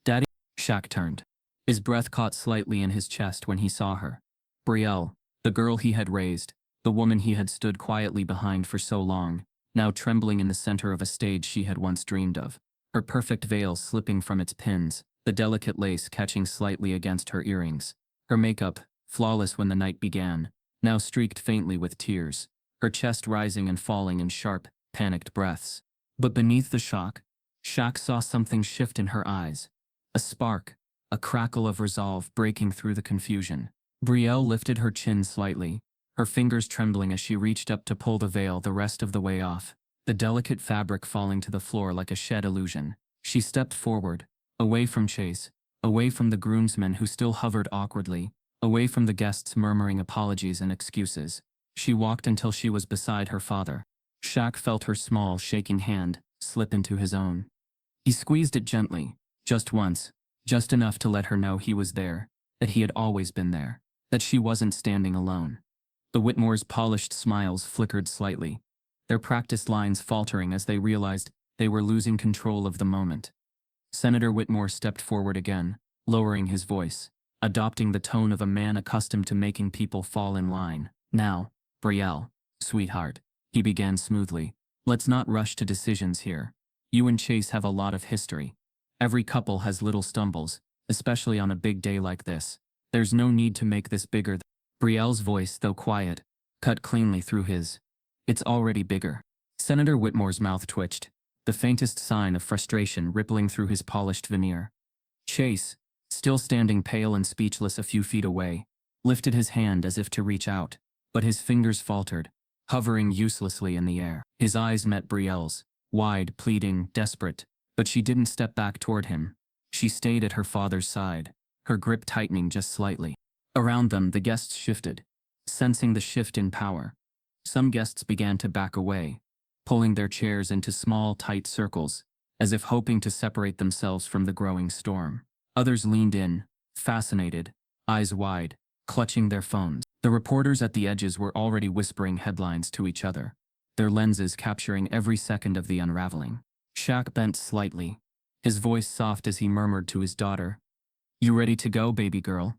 "Daddy?" Shaq turned. His breath caught slightly in his chest when he saw her. Brielle, the girl he had raised, the woman he had stood quietly behind for so long, now trembling in the center of a stage she had once dreamed of. Her perfect veil slipping from its pins, the delicate lace catching slightly against her earrings. Her makeup, flawless when the night began, now streaked faintly with tears, her chest rising and falling in sharp, panicked breaths. But beneath the shock, Shaq saw something shift in her eyes. A spark, a crackle of resolve breaking through the confusion. Brielle lifted her chin slightly, her fingers trembling as she reached up to pull the veil the rest of the way off, the delicate fabric falling to the floor like a shed illusion. She stepped forward, away from Chase, away from the groomsmen who still hovered awkwardly, away from the guests murmuring apologies and excuses. She walked until she was beside her father. Shaq felt her small, shaking hand slip into his own. He squeezed it gently, just once, just enough to let her know he was there, that he had always been there, that she wasn't standing alone. The Whitmores' polished smiles flickered slightly, their practiced lines faltering as they realized they were losing control of the moment. Senator Whitmore stepped forward again, lowering his voice, adopting the tone of a man accustomed to making people fall in line. Now, Brielle, sweetheart, he began smoothly, let's not rush to decisions here. You and Chase have a lot of history. Every couple has little stumbles, especially on a big day like this. There's no need to make this bigger. Brielle's voice, though quiet, cut cleanly through his. It's already bigger. Senator Whitmore's mouth twitched, the faintest sign of frustration rippling through his polished veneer. Chase, still standing pale and speechless a few feet away, lifted his hand as if to reach out, but his fingers faltered, hovering uselessly in the air. His eyes met Brielle's, wide, pleading, desperate, but she didn't step back toward him. She stayed at her father's side, her grip tightening just slightly. Around them, the guests shifted, sensing the shift in power. Some guests began to back away, pulling their chairs into small, tight circles, as if hoping to separate themselves from the growing storm. Others leaned in, fascinated, eyes wide, clutching their phones. The reporters at the edges were already whispering headlines to each other, their lenses capturing every second of the unraveling. Shaq bent slightly, his voice soft as he murmured to his daughter, "You ready to go, baby girl?"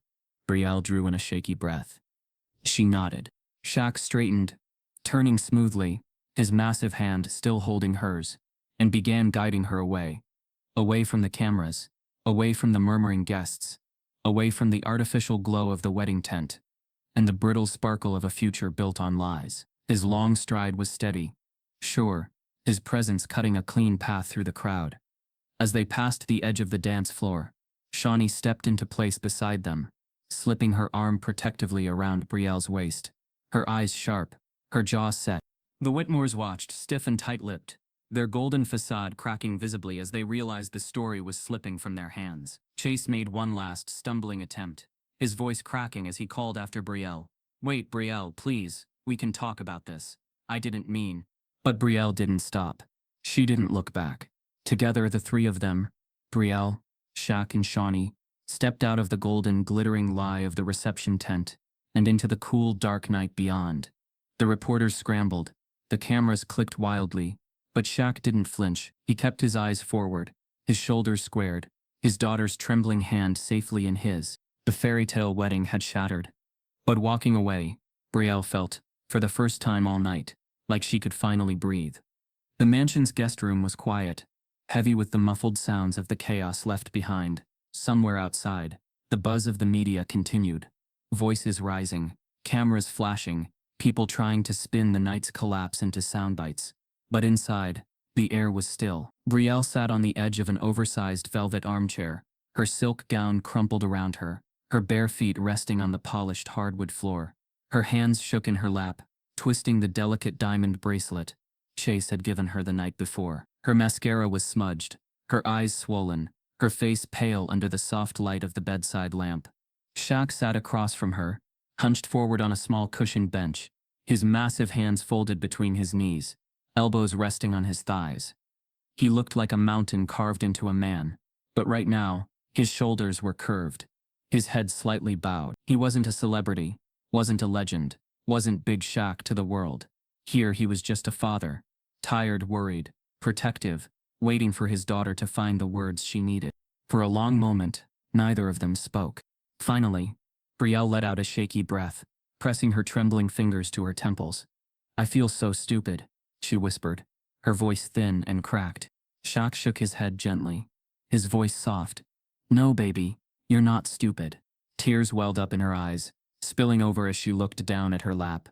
Brielle drew in a shaky breath. She nodded. Shaq straightened, turning smoothly, his massive hand still holding hers, and began guiding her away. Away from the cameras, away from the murmuring guests, away from the artificial glow of the wedding tent, and the brittle sparkle of a future built on lies. His long stride was steady, sure, his presence cutting a clean path through the crowd. As they passed the edge of the dance floor, Shawnee stepped into place beside them, slipping her arm protectively around Brielle's waist, her eyes sharp, her jaw set. The Whitmores watched, stiff and tight-lipped, their golden facade cracking visibly as they realized the story was slipping from their hands. Chase made one last stumbling attempt, his voice cracking as he called after Brielle. "Wait, Brielle, please, we can talk about this. I didn't mean." But Brielle didn't stop. She didn't look back. Together, the three of them, Brielle, Shaq and Shawnee, stepped out of the golden, glittering lie of the reception tent and into the cool, dark night beyond. The reporters scrambled, the cameras clicked wildly, but Shaq didn't flinch. He kept his eyes forward, his shoulders squared, his daughter's trembling hand safely in his. The fairy tale wedding had shattered. But walking away, Brielle felt, for the first time all night, like she could finally breathe. The mansion's guest room was quiet, heavy with the muffled sounds of the chaos left behind. Somewhere outside, the buzz of the media continued. Voices rising, cameras flashing, people trying to spin the night's collapse into sound bites. But inside, the air was still. Brielle sat on the edge of an oversized velvet armchair, her silk gown crumpled around her, her bare feet resting on the polished hardwood floor. Her hands shook in her lap, twisting the delicate diamond bracelet Chase had given her the night before. Her mascara was smudged, her eyes swollen, her face pale under the soft light of the bedside lamp. Shaq sat across from her, hunched forward on a small cushioned bench, his massive hands folded between his knees, elbows resting on his thighs. He looked like a mountain carved into a man, but right now, his shoulders were curved, his head slightly bowed. He wasn't a celebrity, wasn't a legend, wasn't Big Shaq to the world. Here he was just a father, tired, worried, protective, waiting for his daughter to find the words she needed. For a long moment, neither of them spoke. Finally, Brielle let out a shaky breath, pressing her trembling fingers to her temples. "I feel so stupid," she whispered, her voice thin and cracked. Shaq shook his head gently, his voice soft. "No, baby, you're not stupid." Tears welled up in her eyes, spilling over as she looked down at her lap.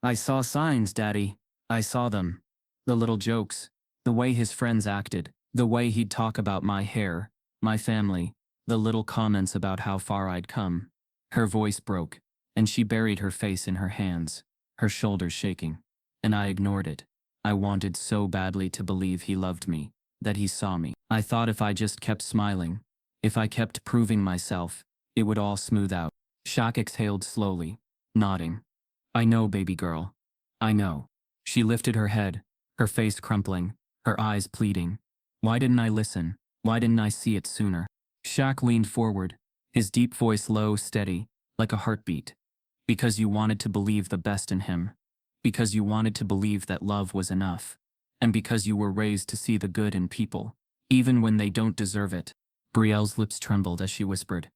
"I saw signs, Daddy. I saw them. The little jokes, the way his friends acted, the way he'd talk about my hair, my family, the little comments about how far I'd come." Her voice broke, and she buried her face in her hands, her shoulders shaking. "And I ignored it. I wanted so badly to believe he loved me, that he saw me. I thought if I just kept smiling, if I kept proving myself, it would all smooth out." Shaq exhaled slowly, nodding. "I know, baby girl. I know." She lifted her head, her face crumpling, her eyes pleading. Why didn't I listen? Why didn't I see it sooner? Shaq leaned forward, his deep voice low, steady, like a heartbeat. Because you wanted to believe the best in him. Because you wanted to believe that love was enough. And because you were raised to see the good in people, even when they don't deserve it. Brielle's lips trembled as she whispered.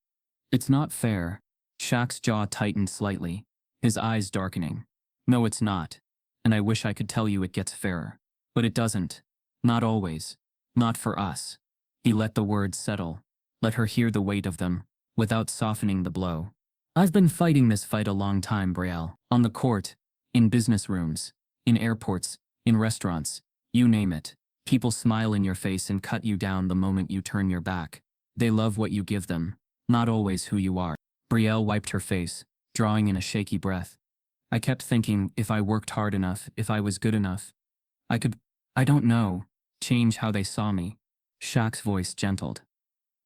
It's not fair. Shaq's jaw tightened slightly, his eyes darkening. No, it's not. And I wish I could tell you it gets fairer. But it doesn't. Not always. Not for us. He let the words settle, let her hear the weight of them, without softening the blow. I've been fighting this fight a long time, Brielle. On the court, in business rooms, in airports, in restaurants, you name it. People smile in your face and cut you down the moment you turn your back. They love what you give them, not always who you are. Brielle wiped her face, drawing in a shaky breath. I kept thinking if I worked hard enough, if I was good enough, I don't know, change how they saw me. Shaq's voice gentled.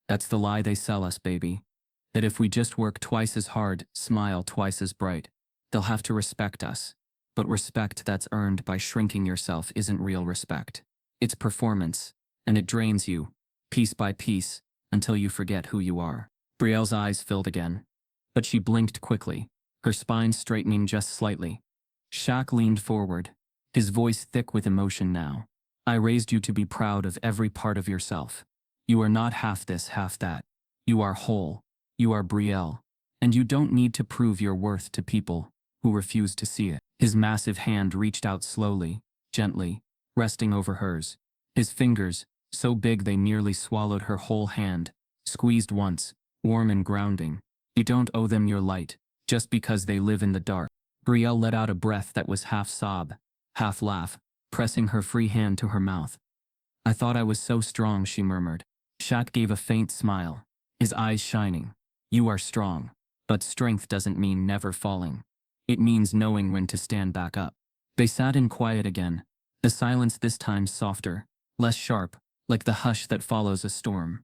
That's the lie they sell us, baby. That if we just work twice as hard, smile twice as bright, they'll have to respect us. But respect that's earned by shrinking yourself isn't real respect. It's performance, and it drains you, piece by piece, until you forget who you are. Brielle's eyes filled again, but she blinked quickly, her spine straightening just slightly. Shaq leaned forward, his voice thick with emotion now. I raised you to be proud of every part of yourself. You are not half this, half that. You are whole. You are Brielle. And you don't need to prove your worth to people who refuse to see it. His massive hand reached out slowly, gently, resting over hers. His fingers, so big they nearly swallowed her whole hand, squeezed once, warm and grounding. You don't owe them your light, just because they live in the dark. Brielle let out a breath that was half sob, half laugh, pressing her free hand to her mouth. I thought I was so strong, she murmured. Shaq gave a faint smile, his eyes shining. You are strong, but strength doesn't mean never falling. It means knowing when to stand back up. They sat in quiet again, the silence this time softer, less sharp, like the hush that follows a storm.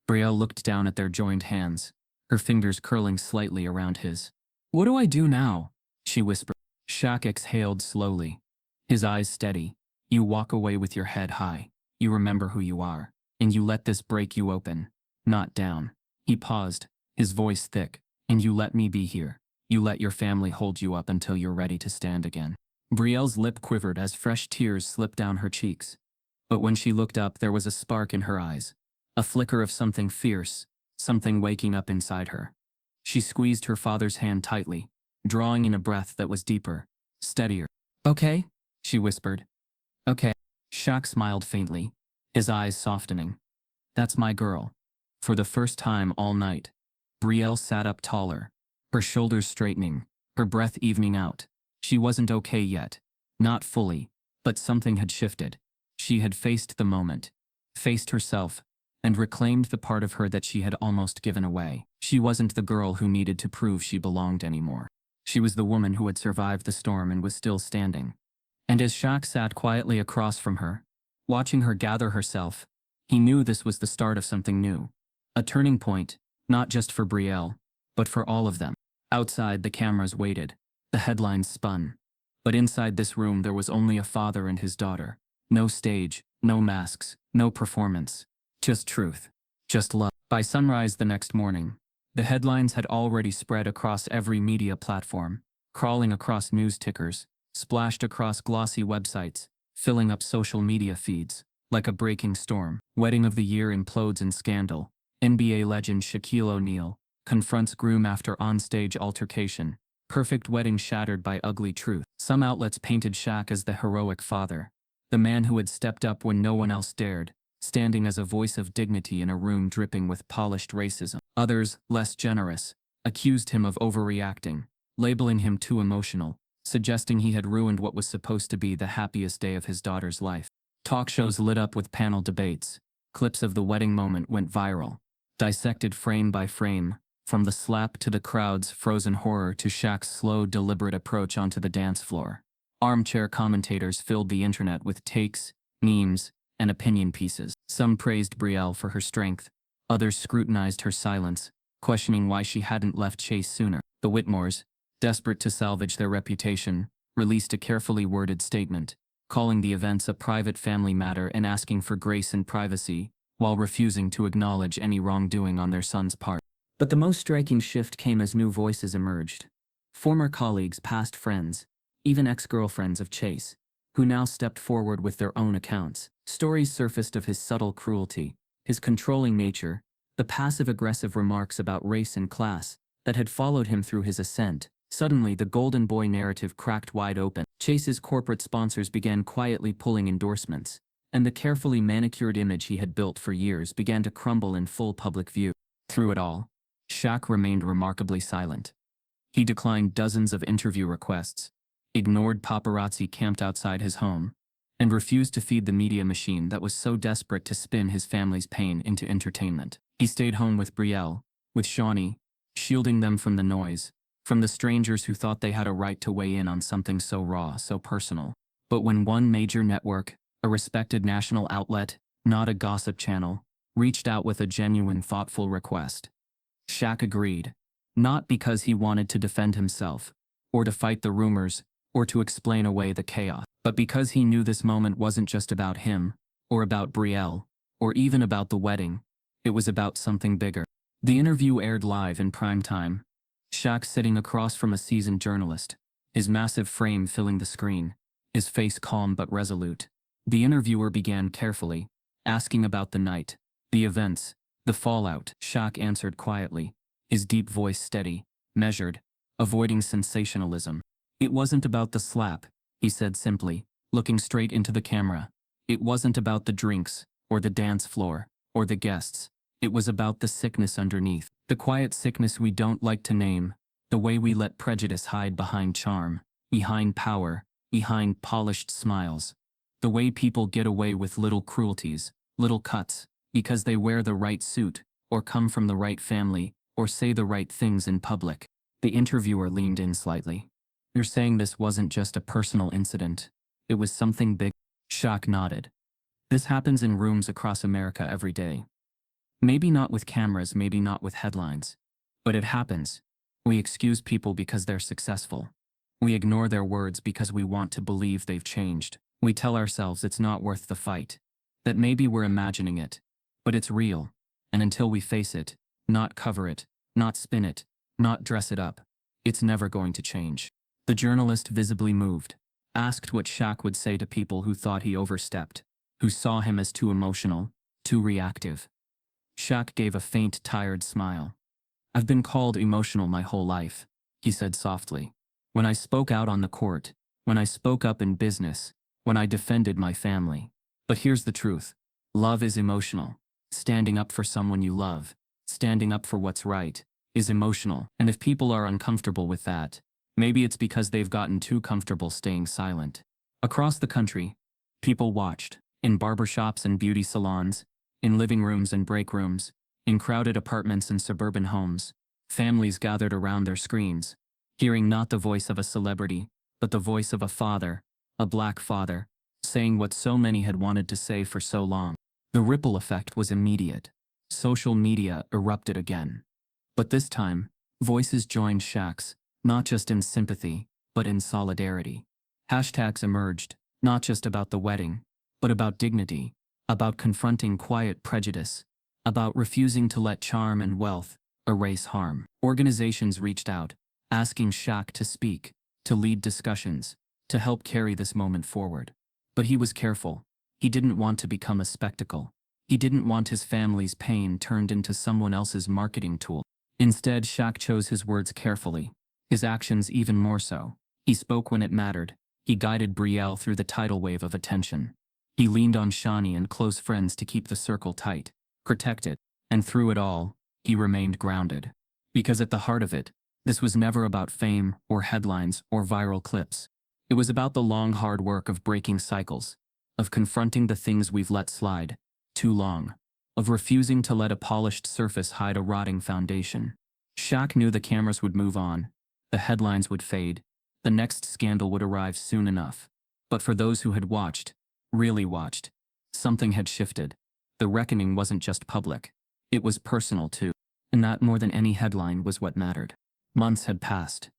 Brielle looked down at their joined hands, her fingers curling slightly around his. What do I do now? She whispered. Shaq exhaled slowly, his eyes steady. You walk away with your head high. You remember who you are, and you let this break you open, not down. He paused, his voice thick. And you let me be here. You let your family hold you up until you're ready to stand again. Brielle's lip quivered as fresh tears slipped down her cheeks. But when she looked up, there was a spark in her eyes, a flicker of something fierce, something waking up inside her. She squeezed her father's hand tightly, drawing in a breath that was deeper, steadier. Okay? She whispered. Okay. Shaq smiled faintly, his eyes softening. That's my girl. For the first time all night, Brielle sat up taller, her shoulders straightening, her breath evening out. She wasn't okay yet. Not fully, but something had shifted. She had faced the moment, faced herself, and reclaimed the part of her that she had almost given away. She wasn't the girl who needed to prove she belonged anymore. She was the woman who had survived the storm and was still standing. And as Shaq sat quietly across from her, watching her gather herself, he knew this was the start of something new. A turning point, not just for Brielle, but for all of them. Outside, the cameras waited. The headlines spun. But inside this room there was only a father and his daughter. No stage, no masks, no performance. Just truth. Just love. By sunrise the next morning, the headlines had already spread across every media platform, crawling across news tickers, splashed across glossy websites, filling up social media feeds. Like a breaking storm, wedding of the year implodes in scandal. NBA legend Shaquille O'Neal confronts Groom after onstage altercation. Perfect wedding shattered by ugly truth. Some outlets painted Shaq as the heroic father, the man who had stepped up when no one else dared, standing as a voice of dignity in a room dripping with polished racism. Others, less generous, accused him of overreacting, labeling him too emotional, suggesting he had ruined what was supposed to be the happiest day of his daughter's life. Talk shows lit up with panel debates. Clips of the wedding moment went viral, dissected frame by frame, from the slap to the crowd's frozen horror to Shaq's slow, deliberate approach onto the dance floor. Armchair commentators filled the internet with takes, memes, and opinion pieces. Some praised Brielle for her strength, others scrutinized her silence, questioning why she hadn't left Chase sooner. The Whitmores, desperate to salvage their reputation, released a carefully worded statement, calling the events a private family matter and asking for grace and privacy, while refusing to acknowledge any wrongdoing on their son's part. But the most striking shift came as new voices emerged. Former colleagues, past friends, even ex-girlfriends of Chase, who now stepped forward with their own accounts. Stories surfaced of his subtle cruelty, his controlling nature, the passive-aggressive remarks about race and class that had followed him through his ascent. Suddenly, the Golden Boy narrative cracked wide open. Chase's corporate sponsors began quietly pulling endorsements, and the carefully manicured image he had built for years began to crumble in full public view. Through it all, Shaq remained remarkably silent. He declined dozens of interview requests, ignored paparazzi camped outside his home, and refused to feed the media machine that was so desperate to spin his family's pain into entertainment. He stayed home with Brielle, with Shawnee, shielding them from the noise, from the strangers who thought they had a right to weigh in on something so raw, so personal. But when one major network, a respected national outlet, not a gossip channel, reached out with a genuine, thoughtful request, Shaq agreed, not because he wanted to defend himself, or to fight the rumors, or to explain away the chaos, but because he knew this moment wasn't just about him, or about Brielle, or even about the wedding. It was about something bigger. The interview aired live in prime time. Shaq sitting across from a seasoned journalist, his massive frame filling the screen, his face calm but resolute. The interviewer began carefully, asking about the night, the events, the fallout. Shaq answered quietly, his deep voice steady, measured, avoiding sensationalism. It wasn't about the slap, he said simply, looking straight into the camera. It wasn't about the drinks, or the dance floor, or the guests. It was about the sickness underneath, the quiet sickness we don't like to name, the way we let prejudice hide behind charm, behind power, behind polished smiles. The way people get away with little cruelties, little cuts, because they wear the right suit, or come from the right family, or say the right things in public. The interviewer leaned in slightly. You're saying this wasn't just a personal incident. It was something big. Shaq nodded. This happens in rooms across America every day. Maybe not with cameras, maybe not with headlines. But it happens. We excuse people because they're successful. We ignore their words because we want to believe they've changed. We tell ourselves it's not worth the fight. That maybe we're imagining it. But it's real. And until we face it, not cover it, not spin it, not dress it up, it's never going to change. The journalist, visibly moved, asked what Shaq would say to people who thought he overstepped, who saw him as too emotional, too reactive. Shaq gave a faint, tired smile. I've been called emotional my whole life, he said softly. When I spoke out on the court, when I spoke up in business, when I defended my family. But here's the truth. Love is emotional. Standing up for someone you love, standing up for what's right, is emotional. And if people are uncomfortable with that, maybe it's because they've gotten too comfortable staying silent. Across the country, people watched, in barbershops and beauty salons, in living rooms and break rooms, in crowded apartments and suburban homes. Families gathered around their screens, hearing not the voice of a celebrity, but the voice of a father, a black father, saying what so many had wanted to say for so long. The ripple effect was immediate. Social media erupted again. But this time, voices joined Shaq's, not just in sympathy, but in solidarity. Hashtags emerged, not just about the wedding, but about dignity, about confronting quiet prejudice, about refusing to let charm and wealth erase harm. Organizations reached out, asking Shaq to speak, to lead discussions, to help carry this moment forward. But he was careful. He didn't want to become a spectacle. He didn't want his family's pain turned into someone else's marketing tool. Instead, Shaq chose his words carefully, his actions even more so. He spoke when it mattered. He guided Brielle through the tidal wave of attention. He leaned on Shawnee and close friends to keep the circle tight, protected, and through it all, he remained grounded. Because at the heart of it, this was never about fame or headlines or viral clips. It was about the long, hard work of breaking cycles, of confronting the things we've let slide too long, of refusing to let a polished surface hide a rotting foundation. Shaq knew the cameras would move on, the headlines would fade, the next scandal would arrive soon enough. But for those who had watched, really watched, something had shifted. The reckoning wasn't just public. It was personal too. And that more than any headline was what mattered. Months had passed.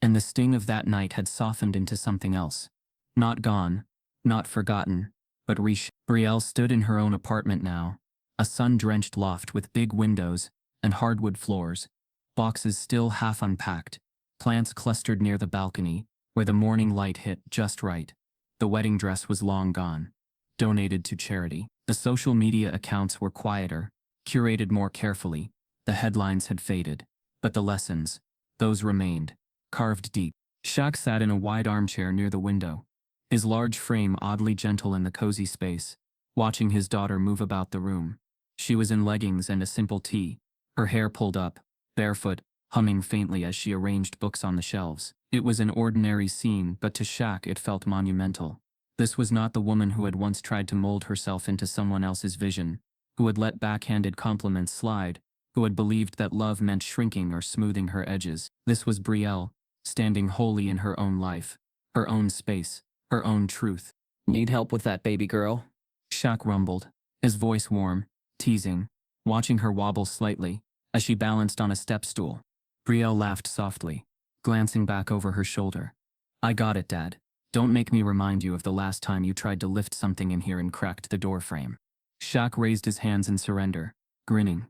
And the sting of that night had softened into something else. Not gone, not forgotten, but Brielle stood in her own apartment now, a sun-drenched loft with big windows and hardwood floors, boxes still half unpacked, plants clustered near the balcony, where the morning light hit just right. The wedding dress was long gone, donated to charity. The social media accounts were quieter, curated more carefully. The headlines had faded, but the lessons, those remained, carved deep. Shaq sat in a wide armchair near the window, his large frame oddly gentle in the cozy space, watching his daughter move about the room. She was in leggings and a simple tee, her hair pulled up, barefoot, humming faintly as she arranged books on the shelves. It was an ordinary scene, but to Shaq it felt monumental. This was not the woman who had once tried to mold herself into someone else's vision, who had let backhanded compliments slide, who had believed that love meant shrinking or smoothing her edges. This was Brielle, standing wholly in her own life, her own space, her own truth. Need help with that, baby girl? Shaq rumbled, his voice warm, teasing, watching her wobble slightly as she balanced on a step stool. Brielle laughed softly, glancing back over her shoulder. I got it, Dad. Don't make me remind you of the last time you tried to lift something in here and cracked the door frame. Shaq raised his hands in surrender, grinning.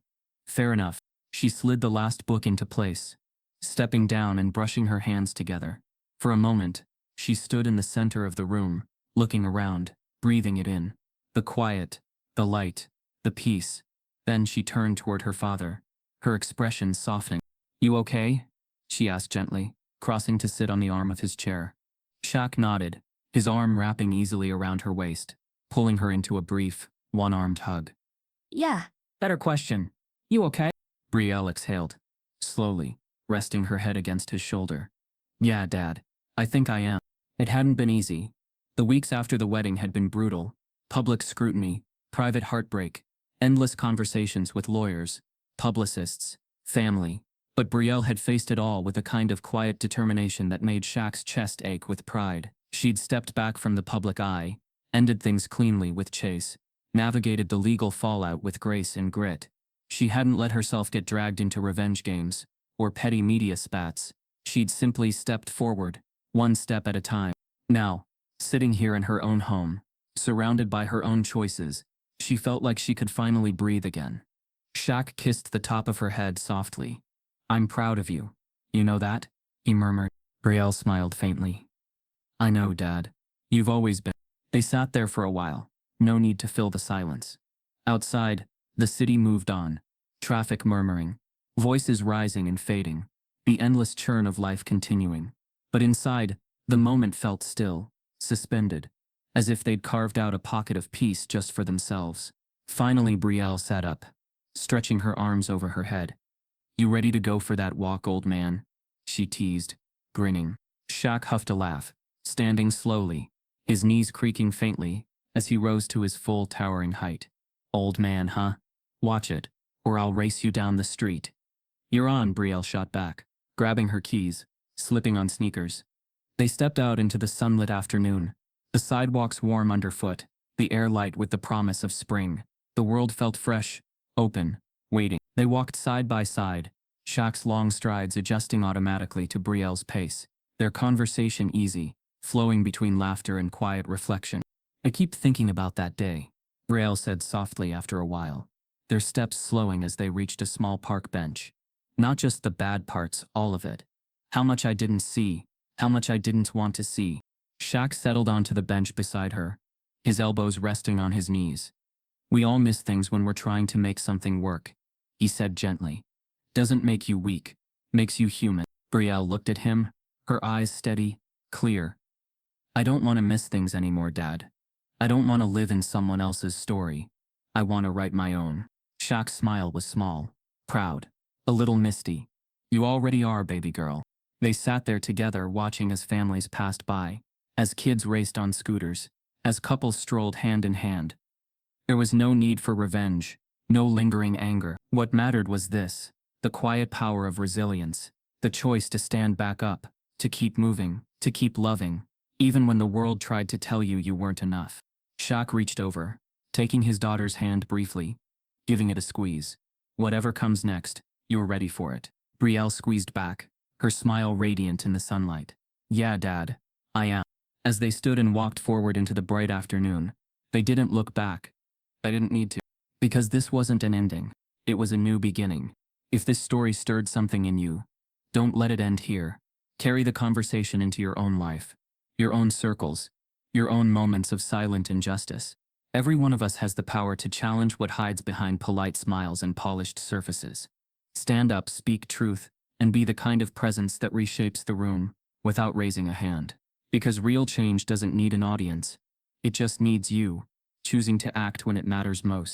Fair enough. She slid the last book into place, stepping down and brushing her hands together. For a moment, she stood in the center of the room, looking around, breathing it in. The quiet, the light, the peace. Then she turned toward her father, her expression softening. You okay? She asked gently, crossing to sit on the arm of his chair. Shaq nodded, his arm wrapping easily around her waist, pulling her into a brief, one-armed hug. Yeah. Better question. You okay? Brielle exhaled, slowly, resting her head against his shoulder. Yeah, Dad. I think I am. It hadn't been easy. The weeks after the wedding had been brutal. Public scrutiny, private heartbreak, endless conversations with lawyers, publicists, family. But Brielle had faced it all with a kind of quiet determination that made Shaq's chest ache with pride. She'd stepped back from the public eye, ended things cleanly with Chase, navigated the legal fallout with grace and grit. She hadn't let herself get dragged into revenge games or petty media spats. She'd simply stepped forward, one step at a time. Now, sitting here in her own home, surrounded by her own choices, she felt like she could finally breathe again. Shaq kissed the top of her head softly. I'm proud of you. You know that? He murmured. Brielle smiled faintly. I know, Dad. You've always been. They sat there for a while. No need to fill the silence. Outside, the city moved on. Traffic murmuring. Voices rising and fading. The endless churn of life continuing. But inside, the moment felt still, suspended, as if they'd carved out a pocket of peace just for themselves. Finally, Brielle sat up, stretching her arms over her head. You ready to go for that walk, old man? She teased, grinning. Shaq huffed a laugh, standing slowly, his knees creaking faintly as he rose to his full towering height. Old man, huh? Watch it, or I'll race you down the street. You're on, Brielle shot back, grabbing her keys, slipping on sneakers. They stepped out into the sunlit afternoon, the sidewalks warm underfoot, the air light with the promise of spring. The world felt fresh, open, waiting. They walked side by side, Shaq's long strides adjusting automatically to Brielle's pace, their conversation easy, flowing between laughter and quiet reflection. I keep thinking about that day, Brielle said softly after a while, their steps slowing as they reached a small park bench. Not just the bad parts, all of it. How much I didn't see, how much I didn't want to see. Shaq settled onto the bench beside her, his elbows resting on his knees. We all miss things when we're trying to make something work, he said gently. Doesn't make you weak, makes you human. Brielle looked at him, her eyes steady, clear. I don't want to miss things anymore, Dad. I don't want to live in someone else's story. I want to write my own. Shaq's smile was small, proud, a little misty. You already are, baby girl. They sat there together watching as families passed by, as kids raced on scooters, as couples strolled hand in hand. There was no need for revenge, no lingering anger. What mattered was this, the quiet power of resilience, the choice to stand back up, to keep moving, to keep loving, even when the world tried to tell you you weren't enough. Shaq reached over, taking his daughter's hand briefly, giving it a squeeze. Whatever comes next, you're ready for it. Brielle squeezed back, her smile radiant in the sunlight. Yeah, Dad, I am. As they stood and walked forward into the bright afternoon, they didn't look back. I didn't need to. Because this wasn't an ending. It was a new beginning. If this story stirred something in you, don't let it end here. Carry the conversation into your own life, your own circles, your own moments of silent injustice. Every one of us has the power to challenge what hides behind polite smiles and polished surfaces. Stand up, speak truth, and be the kind of presence that reshapes the room without raising a hand. Because real change doesn't need an audience. It just needs you, choosing to act when it matters most.